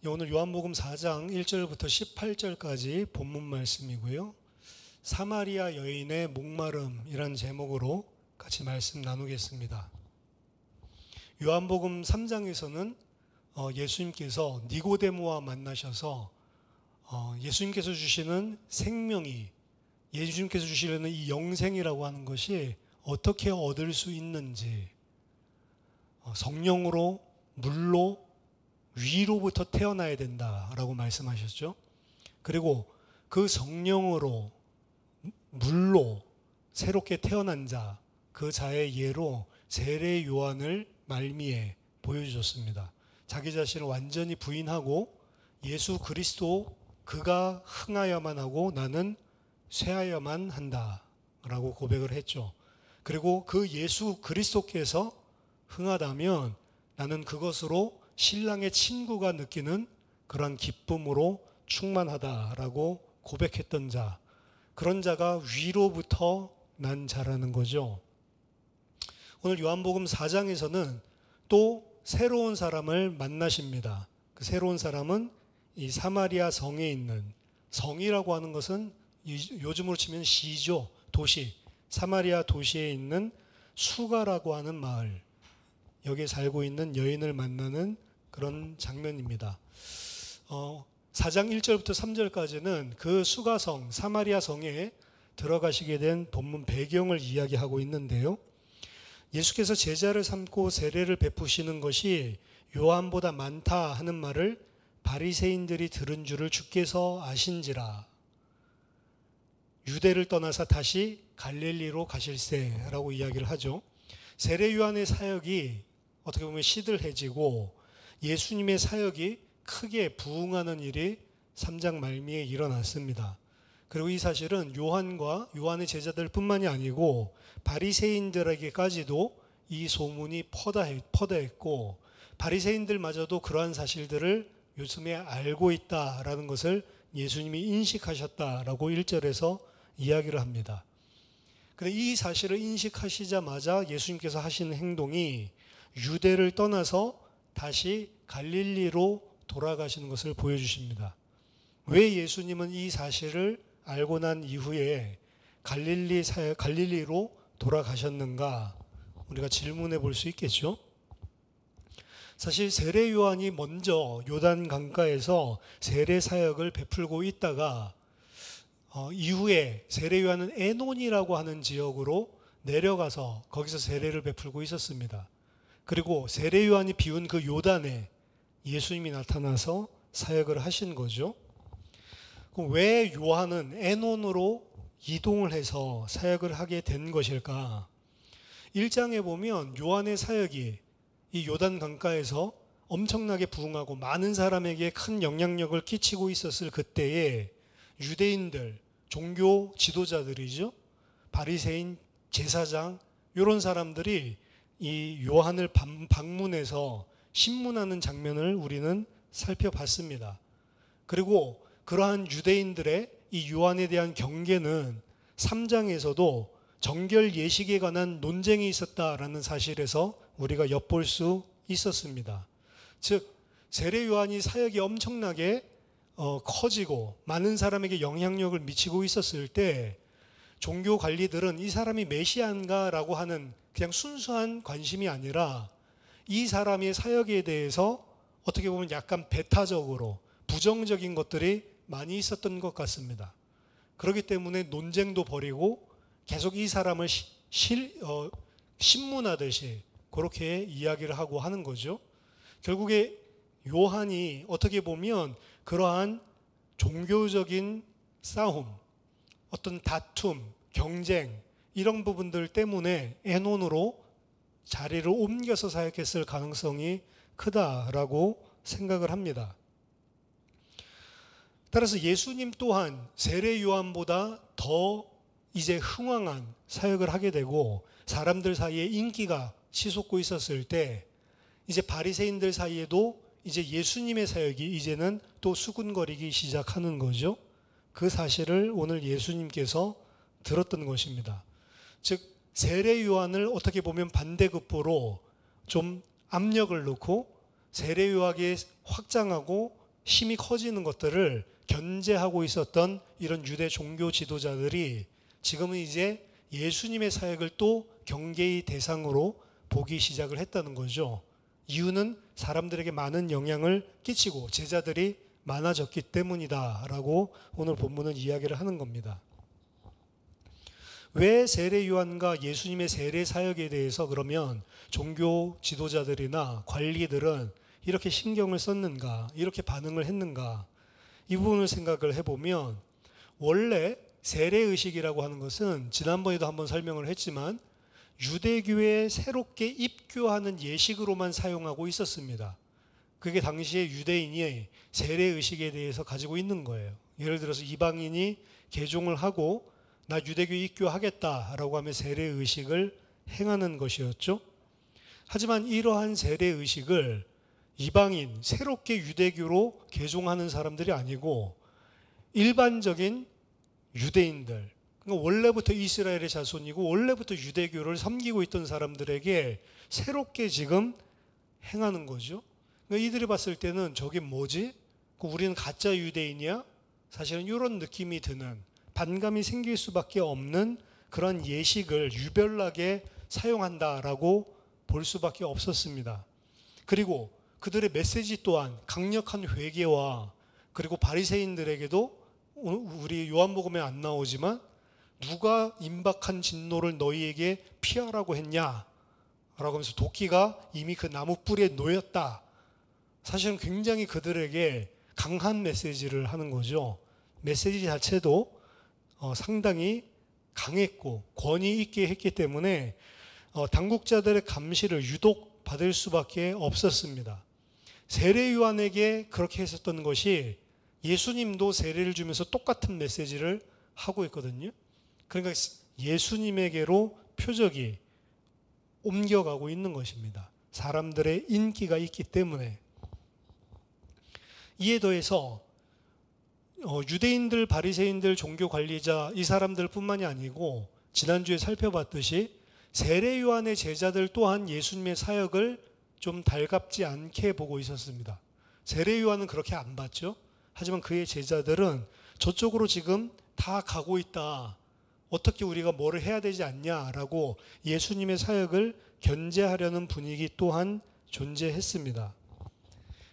오늘 요한복음 4장 1절부터 18절까지 본문 말씀이고요. 사마리아 여인의 목마름이란 제목으로 같이 말씀 나누겠습니다. 요한복음 3장에서는 예수님께서 니고데모와 만나셔서 예수님께서 주시는 생명이, 예수님께서 주시려는 이 영생이라고 하는 것이 어떻게 얻을 수 있는지, 성령으로, 물로, 위로부터 태어나야 된다라고 말씀하셨죠. 그리고 그 성령으로, 물로 새롭게 태어난 자, 그 자의 예로 세례 요한을 말미에 보여주셨습니다. 자기 자신을 완전히 부인하고 예수 그리스도 그가 흥하여만 하고 나는 쇠하여만 한다라고 고백을 했죠. 그리고 그 예수 그리스도께서 흥하다면 나는 그것으로 신랑의 친구가 느끼는 그러한 기쁨으로 충만하다라고 고백했던 자, 그런 자가 위로부터 난 자라는 거죠. 오늘 요한복음 4장에서는 또 새로운 사람을 만나십니다. 그 새로운 사람은 이 사마리아 성에 있는, 성이라고 하는 것은 요즘으로 치면 시죠, 도시, 사마리아 도시에 있는 수가라고 하는 마을, 여기에 살고 있는 여인을 만나는 그런 장면입니다. 4장 1절부터 3절까지는 그 수가성, 사마리아 성에 들어가시게 된 본문 배경을 이야기하고 있는데요. 예수께서 제자를 삼고 세례를 베푸시는 것이 요한보다 많다 하는 말을 바리새인들이 들은 줄을 주께서 아신지라 유대를 떠나서 다시 갈릴리로 가실세라고 이야기를 하죠. 세례 요한의 사역이 어떻게 보면 시들해지고 예수님의 사역이 크게 부흥하는 일이 3장 말미에 일어났습니다. 그리고 이 사실은 요한과 요한의 제자들 뿐만이 아니고 바리새인들에게까지도 이 소문이 퍼다했고 바리새인들마저도 그러한 사실들을 요즘에 알고 있다라는 것을 예수님이 인식하셨다라고 1절에서 이야기를 합니다. 그런데 이 사실을 인식하시자마자 예수님께서 하시는 행동이 유대를 떠나서 다시 갈릴리로 돌아가시는 것을 보여주십니다. 왜 예수님은 이 사실을 알고 난 이후에 갈릴리로 돌아가셨는가? 우리가 질문해 볼 수 있겠죠? 사실 세례 요한이 먼저 요단 강가에서 세례 사역을 베풀고 있다가 이후에 세례 요한은 에논이라고 하는 지역으로 내려가서 거기서 세례를 베풀고 있었습니다. 그리고 세례 요한이 비운 그 요단에 예수님이 나타나서 사역을 하신 거죠. 그럼 왜 요한은 에논으로 이동을 해서 사역을 하게 된 것일까? 1장에 보면 요한의 사역이 이 요단 강가에서 엄청나게 부흥하고 많은 사람에게 큰 영향력을 끼치고 있었을 그때에 유대인들, 종교 지도자들이죠. 바리새인, 제사장 이런 사람들이 이 요한을 방문해서 신문하는 장면을 우리는 살펴봤습니다. 그리고 그러한 유대인들의 이 요한에 대한 경계는 3장에서도 정결 예식에 관한 논쟁이 있었다라는 사실에서 우리가 엿볼 수 있었습니다. 즉 세례 요한이 사역이 엄청나게 커지고 많은 사람에게 영향력을 미치고 있었을 때 종교 관리들은 이 사람이 메시아인가라고 하는 그냥 순수한 관심이 아니라 이 사람의 사역에 대해서 어떻게 보면 약간 배타적으로 부정적인 것들이 많이 있었던 것 같습니다. 그렇기 때문에 논쟁도 벌이고 계속 이 사람을 신문하듯이 그렇게 이야기를 하고 하는 거죠. 결국에 요한이 어떻게 보면 그러한 종교적인 싸움, 어떤 다툼, 경쟁 이런 부분들 때문에 에논으로 자리를 옮겨서 사역했을 가능성이 크다라고 생각을 합니다. 따라서 예수님 또한 세례 요한보다 더 이제 흥왕한 사역을 하게 되고 사람들 사이에 인기가 치솟고 있었을 때 이제 바리새인들 사이에도 이제 예수님의 사역이 이제는 또 수군거리기 시작하는 거죠. 그 사실을 오늘 예수님께서 들었던 것입니다. 즉 세례 요한을 어떻게 보면 반대급부로 좀 압력을 넣고 세례 요한에 확장하고 힘이 커지는 것들을 견제하고 있었던 이런 유대 종교 지도자들이 지금은 이제 예수님의 사역을 또 경계의 대상으로 보기 시작을 했다는 거죠. 이유는 사람들에게 많은 영향을 끼치고 제자들이 많아졌기 때문이다라고 오늘 본문은 이야기를 하는 겁니다. 왜 세례 요한과 예수님의 세례 사역에 대해서 그러면 종교 지도자들이나 관리들은 이렇게 신경을 썼는가, 이렇게 반응을 했는가, 이 부분을 생각을 해보면 원래 세례의식이라고 하는 것은 지난번에도 한번 설명을 했지만 유대교에 새롭게 입교하는 예식으로만 사용하고 있었습니다. 그게 당시에 유대인이 세례의식에 대해서 가지고 있는 거예요. 예를 들어서 이방인이 개종을 하고 나 유대교 입교하겠다라고 하면 세례의식을 행하는 것이었죠. 하지만 이러한 세례의식을 이방인, 새롭게 유대교로 개종하는 사람들이 아니고 일반적인 유대인들, 그러니까 원래부터 이스라엘의 자손이고 원래부터 유대교를 섬기고 있던 사람들에게 새롭게 지금 행하는 거죠. 그러니까 이들이 봤을 때는 저게 뭐지? 우리는 가짜 유대인이야? 사실은 이런 느낌이 드는, 반감이 생길 수밖에 없는 그런 예식을 유별나게 사용한다라고 볼 수밖에 없었습니다. 그리고 그들의 메시지 또한 강력한 회개와 그리고 바리새인들에게도 우리 요한복음에 안 나오지만 누가 임박한 진노를 너희에게 피하라고 했냐? 라고 하면서 도끼가 이미 그 나무 뿌리에 놓였다. 사실은 굉장히 그들에게 강한 메시지를 하는 거죠. 메시지 자체도 상당히 강했고 권위 있게 했기 때문에 당국자들의 감시를 유독 받을 수밖에 없었습니다. 세례 요한에게 그렇게 했었던 것이 예수님도 세례를 주면서 똑같은 메시지를 하고 있거든요. 그러니까 예수님에게로 표적이 옮겨가고 있는 것입니다. 사람들의 인기가 있기 때문에. 이에 더해서 유대인들, 바리새인들, 종교 관리자 이 사람들뿐만이 아니고 지난주에 살펴봤듯이 세례 요한의 제자들 또한 예수님의 사역을 좀 달갑지 않게 보고 있었습니다. 세례 요한은 그렇게 안 봤죠. 하지만 그의 제자들은 저쪽으로 지금 다 가고 있다. 어떻게 우리가 뭐를 해야 되지 않냐라고 예수님의 사역을 견제하려는 분위기 또한 존재했습니다.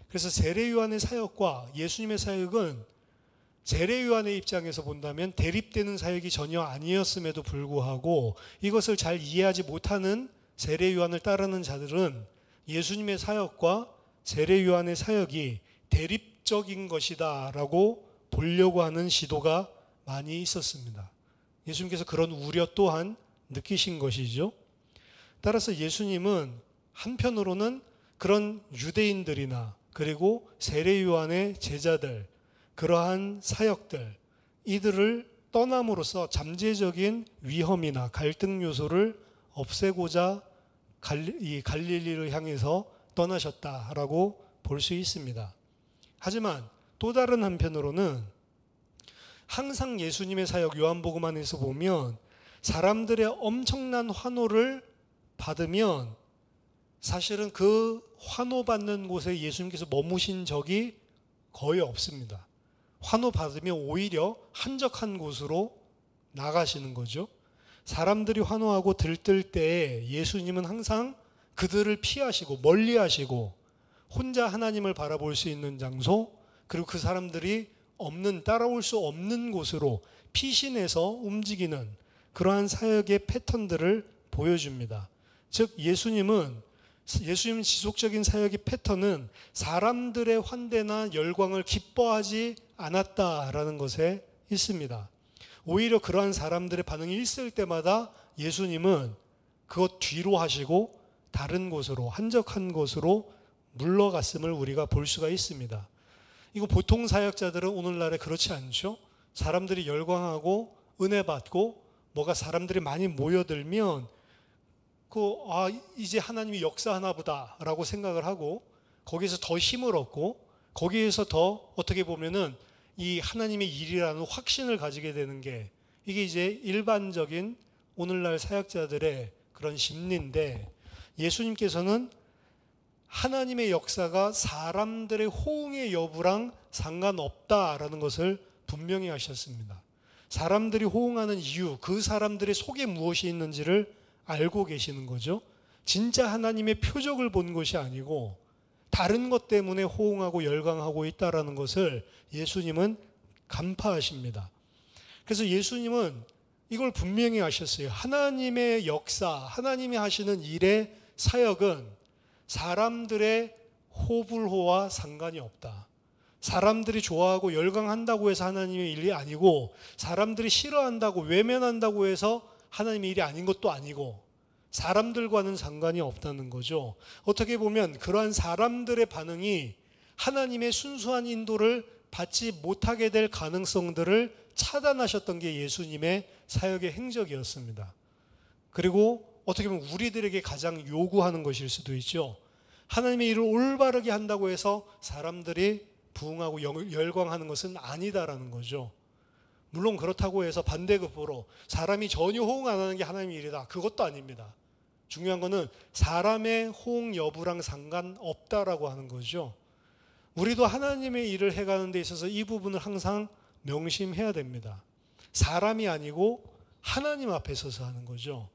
그래서 세례 요한의 사역과 예수님의 사역은 세례 요한의 입장에서 본다면 대립되는 사역이 전혀 아니었음에도 불구하고 이것을 잘 이해하지 못하는 세례 요한을 따르는 자들은 예수님의 사역과 세례 요한의 사역이 대립적인 것이다 라고 보려고 하는 시도가 많이 있었습니다. 예수님께서 그런 우려 또한 느끼신 것이죠. 따라서 예수님은 한편으로는 그런 유대인들이나 그리고 세례 요한의 제자들, 그러한 사역들, 이들을 떠남으로써 잠재적인 위험이나 갈등 요소를 없애고자 이 갈릴리를 향해서 떠나셨다라고 볼 수 있습니다. 하지만 또 다른 한편으로는 항상 예수님의 사역 요한복음 안에서 보면 사람들의 엄청난 환호를 받으면 사실은 그 환호받는 곳에 예수님께서 머무신 적이 거의 없습니다. 환호 받으면 오히려 한적한 곳으로 나가시는 거죠. 사람들이 환호하고 들뜰 때에 예수님은 항상 그들을 피하시고 멀리하시고 혼자 하나님을 바라볼 수 있는 장소, 그리고 그 사람들이 없는, 따라올 수 없는 곳으로 피신해서 움직이는 그러한 사역의 패턴들을 보여줍니다. 즉 예수님은 지속적인 사역의 패턴은 사람들의 환대나 열광을 기뻐하지 않았다라는 것에 있습니다. 오히려 그러한 사람들의 반응이 있을 때마다 예수님은 그것 뒤로 하시고 다른 곳으로, 한적한 곳으로 물러갔음을 우리가 볼 수가 있습니다. 이거 보통 사역자들은 오늘날에 그렇지 않죠. 사람들이 열광하고 은혜 받고 뭐가 사람들이 많이 모여들면 이제 하나님이 역사하나 보다라고 생각을 하고 거기에서 더 힘을 얻고 거기에서 더 어떻게 보면은 이 하나님의 일이라는 확신을 가지게 되는 게 이게 이제 일반적인 오늘날 사역자들의 그런 심리인데 예수님께서는 하나님의 역사가 사람들의 호응의 여부랑 상관없다라는 것을 분명히 하셨습니다. 사람들이 호응하는 이유, 그 사람들의 속에 무엇이 있는지를 알고 계시는 거죠. 진짜 하나님의 표적을 본 것이 아니고 다른 것 때문에 호응하고 열광하고 있다라는 것을 예수님은 간파하십니다. 그래서 예수님은 이걸 분명히 하셨어요. 하나님의 역사, 하나님이 하시는 일의 사역은 사람들의 호불호와 상관이 없다. 사람들이 좋아하고 열광한다고 해서 하나님의 일이 아니고, 사람들이 싫어한다고 외면한다고 해서 하나님의 일이 아닌 것도 아니고, 사람들과는 상관이 없다는 거죠. 어떻게 보면 그러한 사람들의 반응이 하나님의 순수한 인도를 받지 못하게 될 가능성들을 차단하셨던 게 예수님의 사역의 행적이었습니다. 그리고 어떻게 보면 우리들에게 가장 요구하는 것일 수도 있죠. 하나님의 일을 올바르게 한다고 해서 사람들이 부응하고 열광하는 것은 아니다라는 거죠. 물론 그렇다고 해서 반대급부로 사람이 전혀 호응 안 하는 게 하나님의 일이다, 그것도 아닙니다. 중요한 거는 사람의 호응 여부랑 상관없다라고 하는 거죠. 우리도 하나님의 일을 해가는 데 있어서 이 부분을 항상 명심해야 됩니다. 사람이 아니고 하나님 앞에 서서 하는 거죠.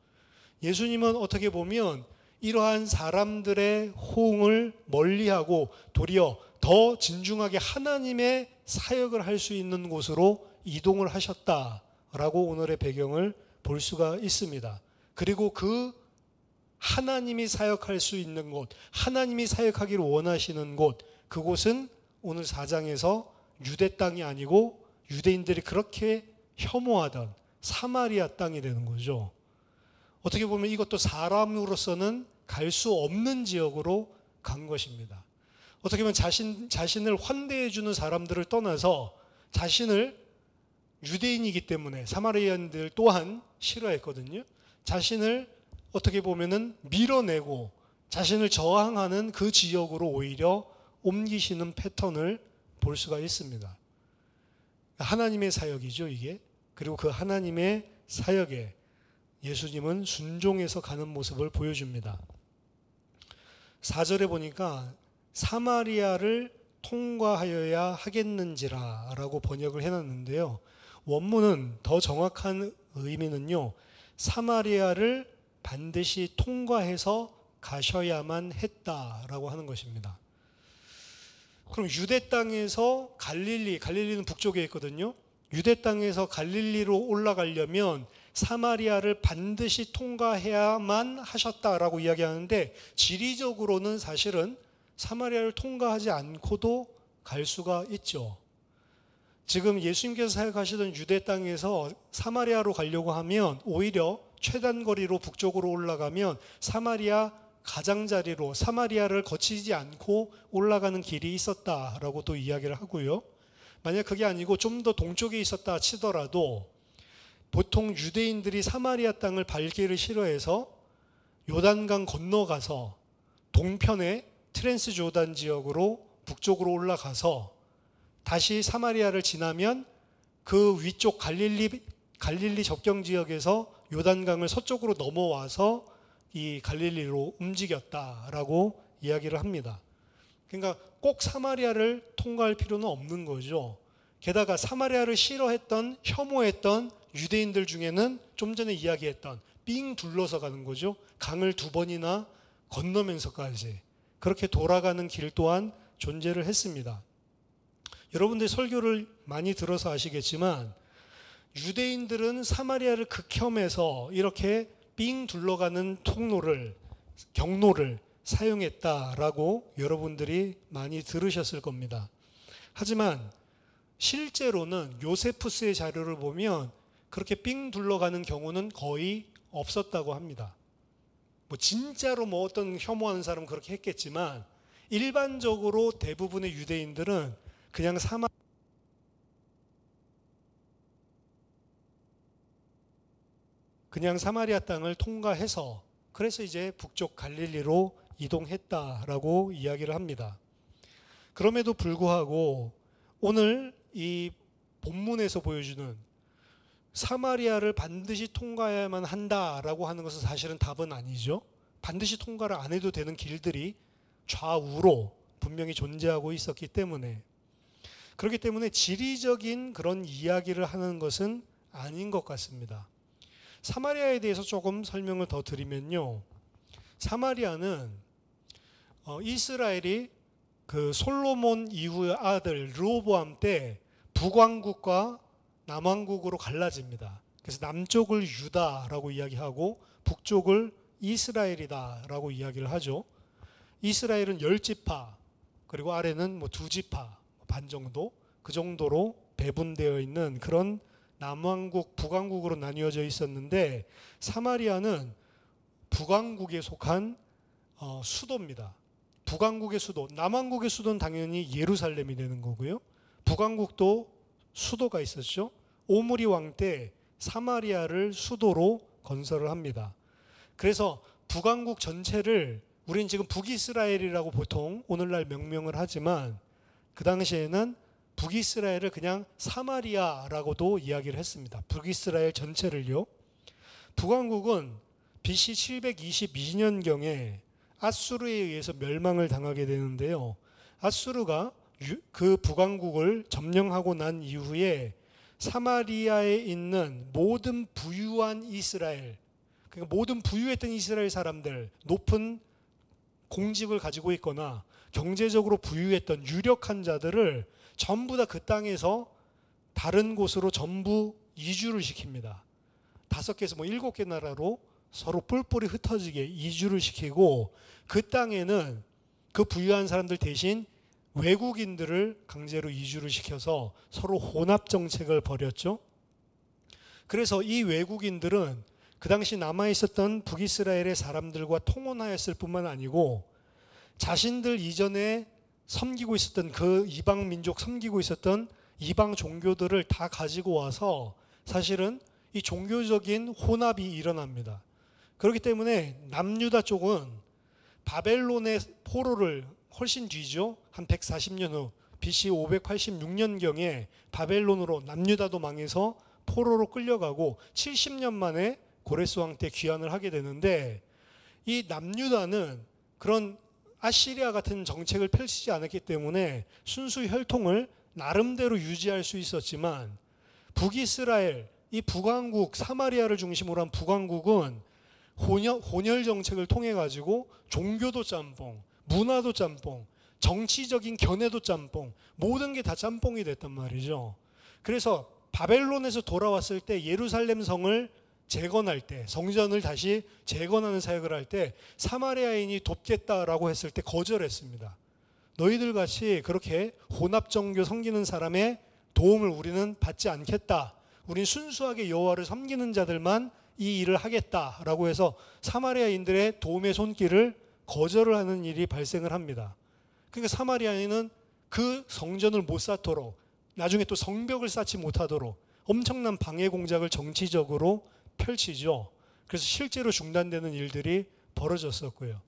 예수님은 어떻게 보면 이러한 사람들의 호응을 멀리하고 도리어 더 진중하게 하나님의 사역을 할 수 있는 곳으로 이동을 하셨다라고 오늘의 배경을 볼 수가 있습니다. 그리고 그 하나님이 사역할 수 있는 곳, 하나님이 사역하기를 원하시는 곳, 그곳은 오늘 4장에서 유대 땅이 아니고 유대인들이 그렇게 혐오하던 사마리아 땅이 되는 거죠. 어떻게 보면 이것도 사람으로서는 갈 수 없는 지역으로 간 것입니다. 어떻게 보면 자신을 환대해 주는 사람들을 떠나서 자신을 유대인이기 때문에 사마리아인들 또한 싫어했거든요. 자신을 어떻게 보면은 밀어내고 자신을 저항하는 그 지역으로 오히려 옮기시는 패턴을 볼 수가 있습니다. 하나님의 사역이죠, 이게. 그리고 그 하나님의 사역에 예수님은 순종해서 가는 모습을 보여줍니다. 4절에 보니까 사마리아를 통과하여야 하겠는지라 라고 번역을 해놨는데요. 원문은 더 정확한 의미는요, 사마리아를 반드시 통과해서 가셔야만 했다라고 하는 것입니다. 그럼 유대 땅에서 갈릴리는 북쪽에 있거든요. 유대 땅에서 갈릴리로 올라가려면 사마리아를 반드시 통과해야만 하셨다라고 이야기하는데, 지리적으로는 사실은 사마리아를 통과하지 않고도 갈 수가 있죠. 지금 예수님께서 사역하시던 유대 땅에서 사마리아로 가려고 하면 오히려 최단거리로 북쪽으로 올라가면 사마리아 가장자리로 사마리아를 거치지 않고 올라가는 길이 있었다라고 또 이야기를 하고요. 만약 그게 아니고 좀 더 동쪽에 있었다 치더라도 보통 유대인들이 사마리아 땅을 밟기를 싫어해서 요단강 건너가서 동편의 트랜스조단 지역으로 북쪽으로 올라가서 다시 사마리아를 지나면 그 위쪽 갈릴리 접경 지역에서 요단강을 서쪽으로 넘어와서 이 갈릴리로 움직였다라고 이야기를 합니다. 그러니까 꼭 사마리아를 통과할 필요는 없는 거죠. 게다가 사마리아를 싫어했던, 혐오했던 유대인들 중에는 좀 전에 이야기했던 삥 둘러서 가는 거죠. 강을 2번이나 건너면서까지 그렇게 돌아가는 길 또한 존재를 했습니다. 여러분들 설교를 많이 들어서 아시겠지만 유대인들은 사마리아를 극혐해서 이렇게 삥 둘러가는 경로를 사용했다라고 여러분들이 많이 들으셨을 겁니다. 하지만 실제로는 요세푸스의 자료를 보면 그렇게 삥 둘러가는 경우는 거의 없었다고 합니다. 진짜로 어떤 혐오하는 사람은 그렇게 했겠지만 일반적으로 대부분의 유대인들은 그냥 사마리아 땅을 통과해서 그래서 이제 북쪽 갈릴리로 이동했다라고 이야기를 합니다. 그럼에도 불구하고 오늘 이 본문에서 보여주는 사마리아를 반드시 통과해야만 한다라고 하는 것은 사실은 답은 아니죠. 반드시 통과를 안 해도 되는 길들이 좌우로 분명히 존재하고 있었기 때문에, 그렇기 때문에 지리적인 그런 이야기를 하는 것은 아닌 것 같습니다. 사마리아에 대해서 조금 설명을 더 드리면요, 사마리아는 이스라엘이 그 솔로몬 이후의 아들 르호보암 때 북왕국과 남왕국으로 갈라집니다. 그래서 남쪽을 유다라고 이야기하고 북쪽을 이스라엘이다라고 이야기를 하죠. 이스라엘은 10지파, 그리고 아래는 뭐 2지파 반 정도, 그 정도로 배분되어 있는 그런 남왕국, 북왕국으로 나뉘어져 있었는데, 사마리아는 북왕국에 속한 수도입니다. 북왕국의 수도, 남왕국의 수도는 당연히 예루살렘이 되는 거고요. 북왕국도 수도가 있었죠. 오므리 왕 때 사마리아를 수도로 건설을 합니다. 그래서 북왕국 전체를 우리는 지금 북이스라엘이라고 보통 오늘날 명명을 하지만, 그 당시에는 북이스라엘을 그냥 사마리아라고도 이야기를 했습니다. 북이스라엘 전체를요. 북왕국은 BC 722년경에 아수르에 의해서 멸망을 당하게 되는데요. 아수르가 그 북왕국을 점령하고 난 이후에 사마리아에 있는 모든 부유한 이스라엘, 그러니까 모든 부유했던 이스라엘 사람들, 높은 공직을 가지고 있거나 경제적으로 부유했던 유력한 자들을 전부 다 그 땅에서 다른 곳으로 전부 이주를 시킵니다. 5개에서 7개 나라로 서로 뿔뿔이 흩어지게 이주를 시키고, 그 땅에는 그 부유한 사람들 대신 외국인들을 강제로 이주를 시켜서 서로 혼합 정책을 벌였죠. 그래서 이 외국인들은 그 당시 남아있었던 북이스라엘의 사람들과 통혼하였을 뿐만 아니고, 자신들 이전에 섬기고 있었던 그 이방 민족, 섬기고 있었던 이방 종교들을 다 가지고 와서 사실은 이 종교적인 혼합이 일어납니다. 그렇기 때문에 남유다 쪽은 바벨론의 포로를 훨씬 뒤죠. 한 140년 후 BC 586년경에 바벨론으로 남유다도 망해서 포로로 끌려가고 70년 만에 고레스 왕 때 귀환을 하게 되는데, 이 남유다는 그런 아시리아 같은 정책을 펼치지 않았기 때문에 순수 혈통을 나름대로 유지할 수 있었지만, 북이스라엘, 이 북왕국, 사마리아를 중심으로 한 북왕국은 혼혈 정책을 통해 가지고 종교도 짬뽕, 문화도 짬뽕, 정치적인 견해도 짬뽕, 모든 게 다 짬뽕이 됐단 말이죠. 그래서 바벨론에서 돌아왔을 때 예루살렘 성을 재건할 때, 성전을 다시 재건하는 사역을 할 때 사마리아인이 돕겠다라고 했을 때 거절했습니다. 너희들 같이 그렇게 혼합종교 섬기는 사람의 도움을 우리는 받지 않겠다. 우린 순수하게 여호와를 섬기는 자들만 이 일을 하겠다라고 해서 사마리아인들의 도움의 손길을 거절을 하는 일이 발생을 합니다. 그러니까 사마리아인은 그 성전을 못 쌓도록, 나중에 또 성벽을 쌓지 못하도록 엄청난 방해 공작을 정치적으로 펼치죠. 그래서 실제로 중단되는 일들이 벌어졌었고요.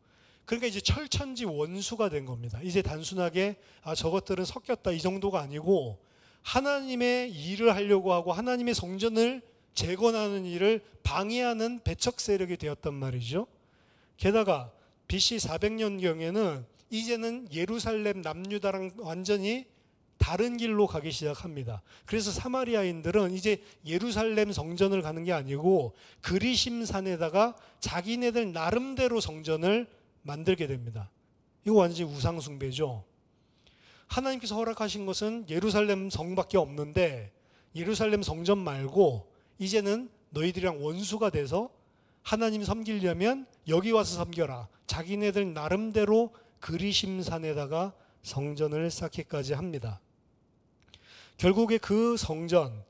그러니까 이제 철천지 원수가 된 겁니다. 이제 단순하게 저것들은 섞였다 이 정도가 아니고, 하나님의 일을 하려고 하고 하나님의 성전을 재건하는 일을 방해하는 배척 세력이 되었단 말이죠. 게다가 BC 400년경에는 이제는 예루살렘 남유다랑 완전히 다른 길로 가기 시작합니다. 그래서 사마리아인들은 이제 예루살렘 성전을 가는 게 아니고 그리심산에다가 자기네들 나름대로 성전을 만들게 됩니다. 이거 완전히 우상숭배죠. 하나님께서 허락하신 것은 예루살렘 성밖에 없는데, 예루살렘 성전 말고 이제는 너희들이랑 원수가 돼서 하나님 섬기려면 여기 와서 섬겨라. 자기네들 나름대로 그리심산에다가 성전을 쌓기까지 합니다. 결국에 그 성전,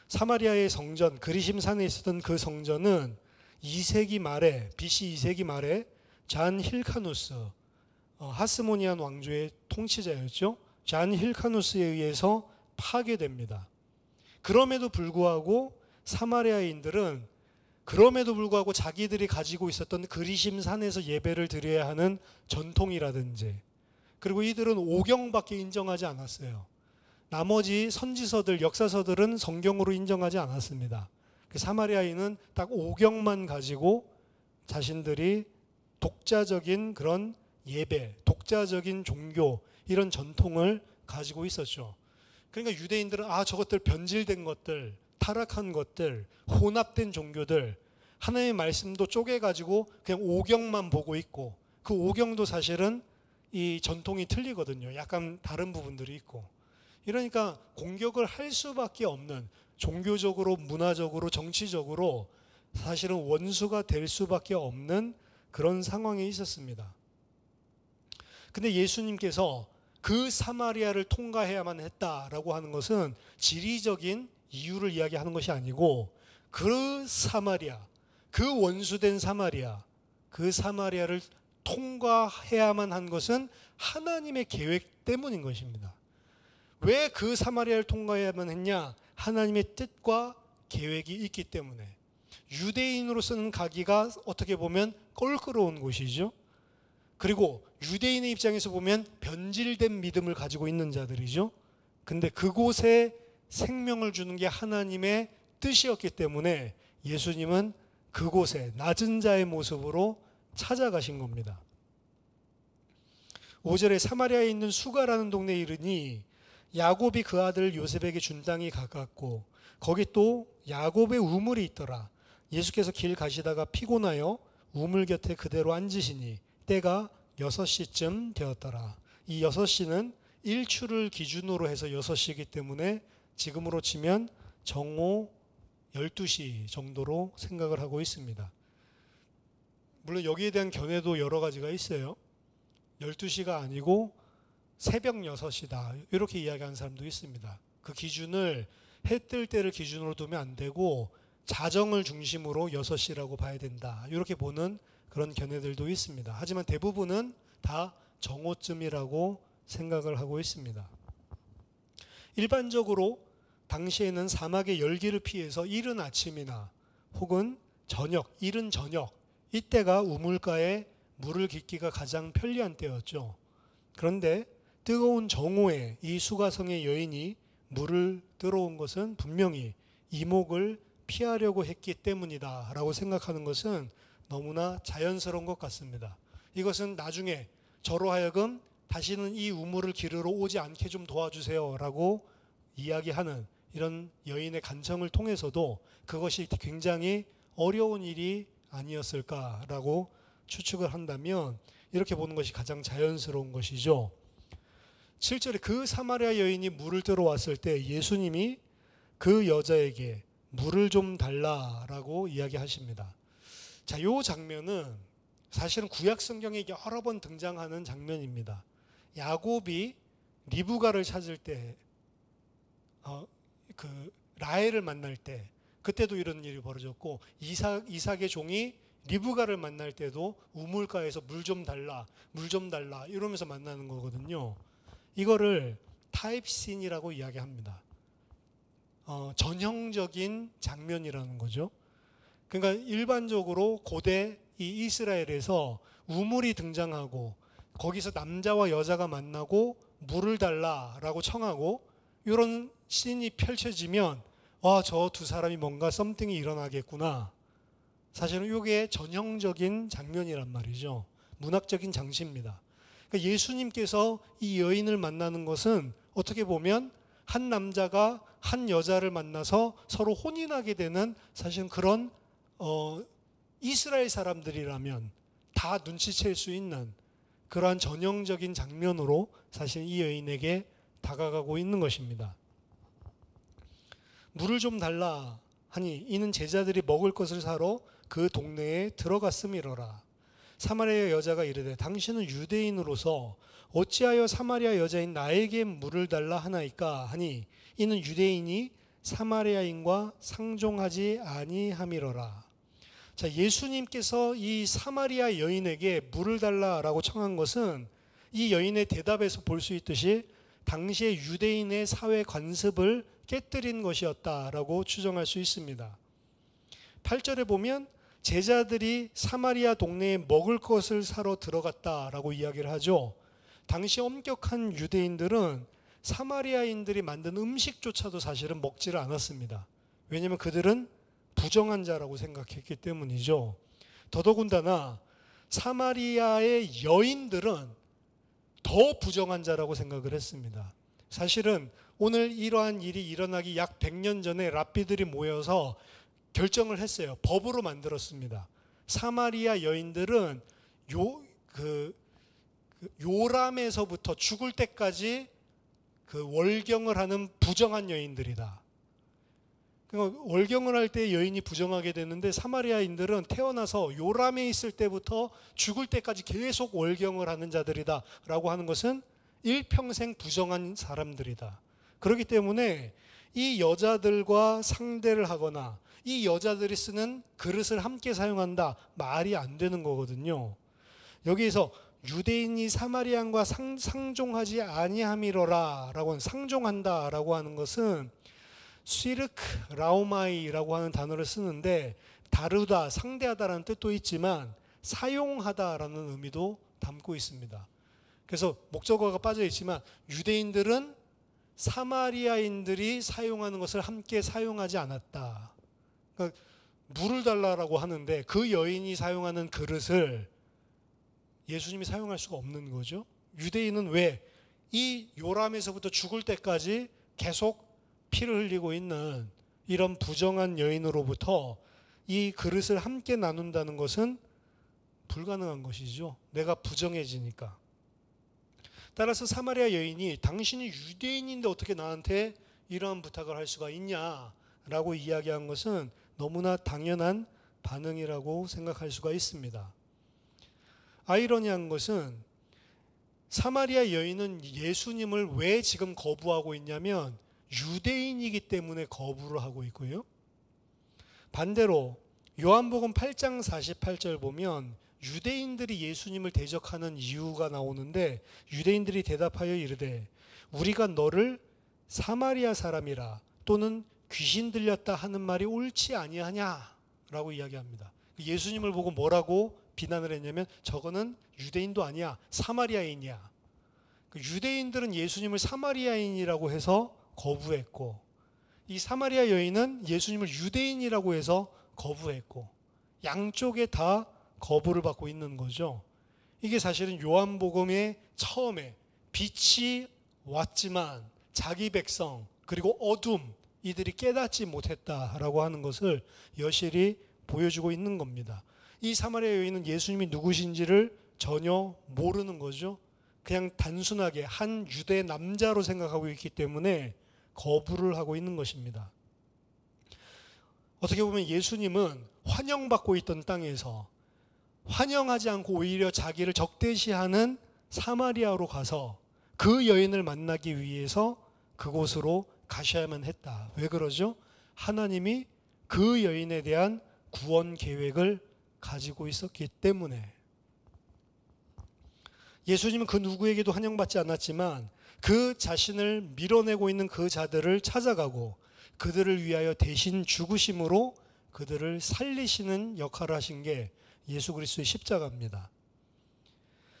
사마리아의 성전, 그리심산에 있었던 그 성전은 2세기 말에, BC 2세기 말에 잔 힐카누스, 하스모니안 왕조의 통치자였죠. 잔 힐카누스에 의해서 파괴됩니다. 그럼에도 불구하고 사마리아인들은 그럼에도 불구하고 자기들이 가지고 있었던 그리심산에서 예배를 드려야 하는 전통이라든지, 그리고 이들은 오경밖에 인정하지 않았어요. 나머지 선지서들, 역사서들은 성경으로 인정하지 않았습니다. 사마리아인은 딱 오경만 가지고 자신들이 독자적인 그런 예배, 독자적인 종교, 이런 전통을 가지고 있었죠. 그러니까 유대인들은 저것들 변질된 것들, 타락한 것들, 혼합된 종교들, 하나님의 말씀도 쪼개가지고 그냥 오경만 보고 있고, 그 오경도 사실은 이 전통이 틀리거든요. 약간 다른 부분들이 있고. 이러니까 공격을 할 수밖에 없는, 종교적으로, 문화적으로, 정치적으로 사실은 원수가 될 수밖에 없는 그런 상황에 있었습니다. 근데 예수님께서 그 사마리아를 통과해야만 했다라고 하는 것은 지리적인 이유를 이야기하는 것이 아니고, 그 사마리아, 그 원수된 사마리아, 그 사마리아를 통과해야만 한 것은 하나님의 계획 때문인 것입니다. 왜 그 사마리아를 통과해야만 했냐? 하나님의 뜻과 계획이 있기 때문에. 유대인으로서는 가기가 어떻게 보면 껄끄러운 곳이죠. 그리고 유대인의 입장에서 보면 변질된 믿음을 가지고 있는 자들이죠. 근데 그곳에 생명을 주는 게 하나님의 뜻이었기 때문에 예수님은 그곳에 낮은 자의 모습으로 찾아가신 겁니다. 5절에 사마리아에 있는 수가라는 동네에 이르니 야곱이 그 아들 요셉에게 준 땅이 가깝고 거기 또 야곱의 우물이 있더라. 예수께서 길 가시다가 피곤하여 우물 곁에 그대로 앉으시니 때가 6시쯤 되었더라. 이 6시는 일출을 기준으로 해서 6시이기 때문에 지금으로 치면 정오 12시 정도로 생각을 하고 있습니다. 물론 여기에 대한 견해도 여러 가지가 있어요. 12시가 아니고 새벽 6시다 이렇게 이야기하는 사람도 있습니다. 그 기준을 해 뜰 때를 기준으로 두면 안 되고 자정을 중심으로 6시라고 봐야 된다 이렇게 보는 그런 견해들도 있습니다. 하지만 대부분은 다 정오쯤이라고 생각을 하고 있습니다. 일반적으로 당시에는 사막의 열기를 피해서 이른 아침이나 혹은 저녁, 이른 저녁 이때가 우물가에 물을 깃기가 가장 편리한 때였죠. 그런데 뜨거운 정오에 이 수가성의 여인이 물을 들어온 것은 분명히 이목을 피하려고 했기 때문이다 라고 생각하는 것은 너무나 자연스러운 것 같습니다. 이것은 나중에 저로 하여금 다시는 이 우물을 기르러 오지 않게 좀 도와주세요 라고 이야기하는 이런 여인의 간청을 통해서도 그것이 굉장히 어려운 일이 아니었을까라고 추측을 한다면 이렇게 보는 것이 가장 자연스러운 것이죠. 7절에 그 사마리아 여인이 물을 들어왔을 때 예수님이 그 여자에게 물을 좀 달라라고 이야기하십니다. 자, 이 장면은 사실은 구약 성경에 여러 번 등장하는 장면입니다. 야곱이 리브가를 찾을 때, 라헬을 만날 때, 그때도 이런 일이 벌어졌고, 이삭의 종이 리브가를 만날 때도 우물가에서 물 좀 달라, 물 좀 달라 이러면서 만나는 거거든요. 이거를 타입씬이라고 이야기합니다. 전형적인 장면이라는 거죠. 그러니까 일반적으로 고대 이 이스라엘에서 우물이 등장하고 거기서 남자와 여자가 만나고 물을 달라라고 청하고 이런 씬이 펼쳐지면 저 두 사람이 뭔가 썸띵이 일어나겠구나. 사실은 이게 전형적인 장면이란 말이죠. 문학적인 장치입니다. 그러니까 예수님께서 이 여인을 만나는 것은 어떻게 보면 한 남자가 한 여자를 만나서 서로 혼인하게 되는 사실은 그런 이스라엘 사람들이라면 다 눈치챌 수 있는 그러한 전형적인 장면으로 사실 이 여인에게 다가가고 있는 것입니다. 물을 좀 달라 하니 이는 제자들이 먹을 것을 사러 그 동네에 들어갔음이로라. 사마리아 여자가 이르되 당신은 유대인으로서 어찌하여 사마리아 여자인 나에게 물을 달라 하나이까 하니 이는 유대인이 사마리아인과 상종하지 아니함이로라. 자, 예수님께서 이 사마리아 여인에게 물을 달라라고 청한 것은 이 여인의 대답에서 볼 수 있듯이 당시의 유대인의 사회 관습을 깨뜨린 것이었다라고 추정할 수 있습니다. 8절에 보면 제자들이 사마리아 동네에 먹을 것을 사러 들어갔다라고 이야기를 하죠. 당시 엄격한 유대인들은 사마리아인들이 만든 음식조차도 사실은 먹지를 않았습니다. 왜냐하면 그들은 부정한 자라고 생각했기 때문이죠. 더더군다나 사마리아의 여인들은 더 부정한 자라고 생각을 했습니다. 사실은 오늘 이러한 일이 일어나기 약 100년 전에 랍비들이 모여서 결정을 했어요. 법으로 만들었습니다. 사마리아 여인들은 요람에서부터 죽을 때까지 월경을 하는 부정한 여인들이다. 그러니까 월경을 할 때 여인이 부정하게 되는데 사마리아인들은 태어나서 요람에 있을 때부터 죽을 때까지 계속 월경을 하는 자들이다 라고 하는 것은 일평생 부정한 사람들이다. 그렇기 때문에 이 여자들과 상대를 하거나 이 여자들이 쓰는 그릇을 함께 사용한다, 말이 안 되는 거거든요. 여기에서 유대인이 사마리안과 상종하지 아니함이로라 라고 하는, 상종한다 라고 하는 것은 시르크 라오마이라고 하는 단어를 쓰는데 다르다, 상대하다라는 뜻도 있지만 사용하다라는 의미도 담고 있습니다. 그래서 목적어가 빠져 있지만 유대인들은 사마리아인들이 사용하는 것을 함께 사용하지 않았다. 그러니까 물을 달라라고 하는데 그 여인이 사용하는 그릇을 예수님이 사용할 수가 없는 거죠. 유대인은 왜? 이 요람에서부터 죽을 때까지 계속 피를 흘리고 있는 이런 부정한 여인으로부터 이 그릇을 함께 나눈다는 것은 불가능한 것이죠. 내가 부정해지니까. 따라서 사마리아 여인이 당신이 유대인인데 어떻게 나한테 이러한 부탁을 할 수가 있냐라고 이야기한 것은 너무나 당연한 반응이라고 생각할 수가 있습니다. 아이러니한 것은 사마리아 여인은 예수님을 왜 지금 거부하고 있냐면 유대인이기 때문에 거부를 하고 있고요. 반대로 요한복음 8장 48절 보면 유대인들이 예수님을 대적하는 이유가 나오는데 유대인들이 대답하여 이르되 우리가 너를 사마리아 사람이라 또는 귀신 들렸다 하는 말이 옳지 아니하냐라고 이야기합니다. 예수님을 보고 뭐라고 비난을 했냐면 저거는 유대인도 아니야, 사마리아인이야. 유대인들은 예수님을 사마리아인이라고 해서 거부했고 이 사마리아 여인은 예수님을 유대인이라고 해서 거부했고 양쪽에 다 거부를 받고 있는 거죠. 이게 사실은 요한복음의 처음에 빛이 왔지만 자기 백성 그리고 어둠 이들이 깨닫지 못했다라고 하는 것을 여실히 보여주고 있는 겁니다. 이 사마리아 여인은 예수님이 누구신지를 전혀 모르는 거죠. 그냥 단순하게 한 유대 남자로 생각하고 있기 때문에 거부를 하고 있는 것입니다. 어떻게 보면 예수님은 환영받고 있던 땅에서 환영하지 않고 오히려 자기를 적대시하는 사마리아로 가서 그 여인을 만나기 위해서 그곳으로 가셔야만 했다. 왜 그러죠? 하나님이 그 여인에 대한 구원 계획을 가지고 있었기 때문에. 예수님은 그 누구에게도 환영받지 않았지만 그 자신을 밀어내고 있는 그 자들을 찾아가고 그들을 위하여 대신 죽으심으로 그들을 살리시는 역할을 하신 게 예수 그리스도의 십자가입니다.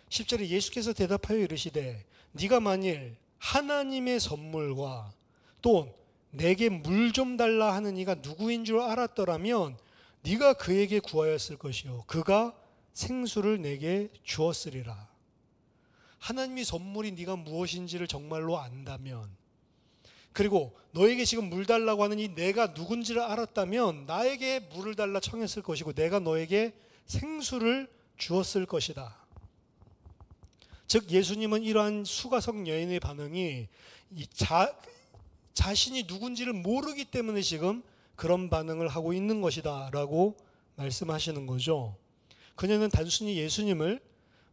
10절에 예수께서 대답하여 이르시되 네가 만일 하나님의 선물과 또 내게 물 좀 달라 하는 이가 누구인 줄 알았더라면 네가 그에게 구하였을 것이요 그가 생수를 내게 주었으리라. 하나님의 선물이 네가 무엇인지를 정말로 안다면 그리고 너에게 지금 물 달라고 하는 이 내가 누군지를 알았다면 나에게 물을 달라 청했을 것이고 내가 너에게 생수를 주었을 것이다. 즉 예수님은 이러한 수가성 여인의 반응이 자신이 누군지를 모르기 때문에 지금 그런 반응을 하고 있는 것이다 라고 말씀하시는 거죠. 그녀는 단순히 예수님을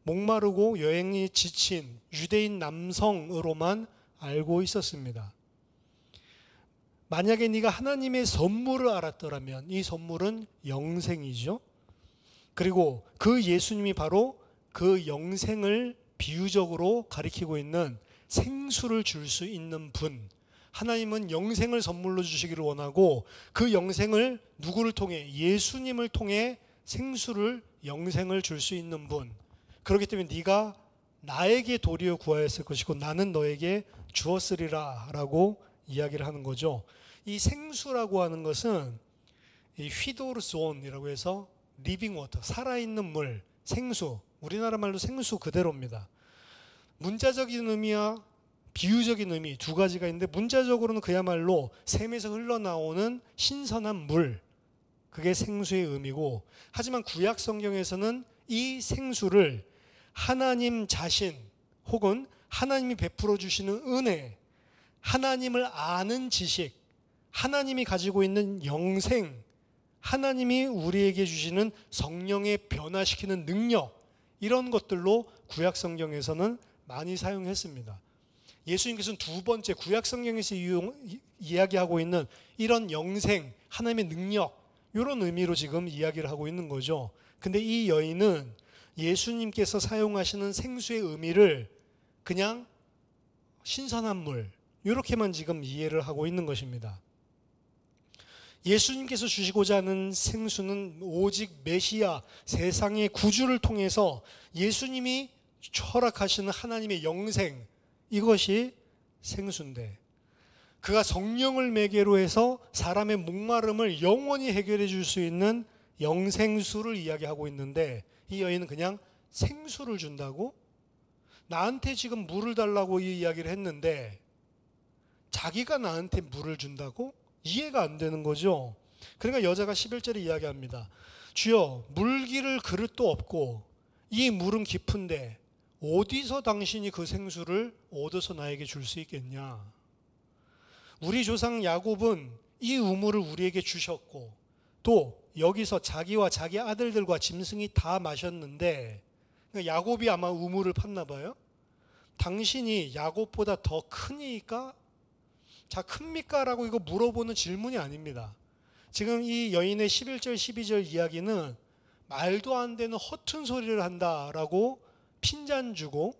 목마르고 여행이 지친 유대인 남성으로만 알고 있었습니다. 만약에 네가 하나님의 선물을 알았더라면 이 선물은 영생이죠. 그리고 그 예수님이 바로 그 영생을 비유적으로 가리키고 있는 생수를 줄 수 있는 분. 하나님은 영생을 선물로 주시기를 원하고 그 영생을 누구를 통해? 예수님을 통해 생수를 영생을 줄 수 있는 분. 그렇기 때문에 네가 나에게 도리어 구하였을 것이고 나는 너에게 주었으리라 라고 이야기를 하는 거죠. 이 생수라고 하는 것은 이 휘도르존이라고 해서 리빙 워터, 살아있는 물, 생수, 우리나라 말로 생수 그대로입니다. 문자적인 의미와 비유적인 의미 두 가지가 있는데, 문자적으로는 그야말로 샘에서 흘러나오는 신선한 물, 그게 생수의 의미고, 하지만 구약 성경에서는 이 생수를 하나님 자신 혹은 하나님이 베풀어 주시는 은혜, 하나님을 아는 지식, 하나님이 가지고 있는 영생, 하나님이 우리에게 주시는 성령의 변화시키는 능력, 이런 것들로 구약 성경에서는 많이 사용했습니다. 예수님께서는 두 번째 구약 성경에서 이야기하고 있는 이런 영생, 하나님의 능력, 이런 의미로 지금 이야기를 하고 있는 거죠. 근데 이 여인은 예수님께서 사용하시는 생수의 의미를 그냥 신선한 물, 이렇게만 지금 이해를 하고 있는 것입니다. 예수님께서 주시고자 하는 생수는 오직 메시아, 세상의 구주를 통해서 예수님이 허락하시는 하나님의 영생, 이것이 생수인데, 그가 성령을 매개로 해서 사람의 목마름을 영원히 해결해 줄 수 있는 영생수를 이야기하고 있는데, 이 여인은 그냥 생수를 준다고? 나한테 지금 물을 달라고 이 이야기를 했는데 자기가 나한테 물을 준다고? 이해가 안 되는 거죠. 그러니까 여자가 11절에 이야기합니다. 주여, 물기를 그릇도 없고 이 물은 깊은데 어디서 당신이 그 생수를 얻어서 나에게 줄 수 있겠냐? 우리 조상 야곱은 이 우물을 우리에게 주셨고, 또 여기서 자기와 자기 아들들과 짐승이 다 마셨는데, 그러니까 야곱이 아마 우물을 팠나 봐요. 당신이 야곱보다 더 크니까? 자, 큽니까? 라고 이거 물어보는 질문이 아닙니다. 지금 이 여인의 11절 12절 이야기는 말도 안 되는 허튼 소리를 한다라고 핀잔 주고,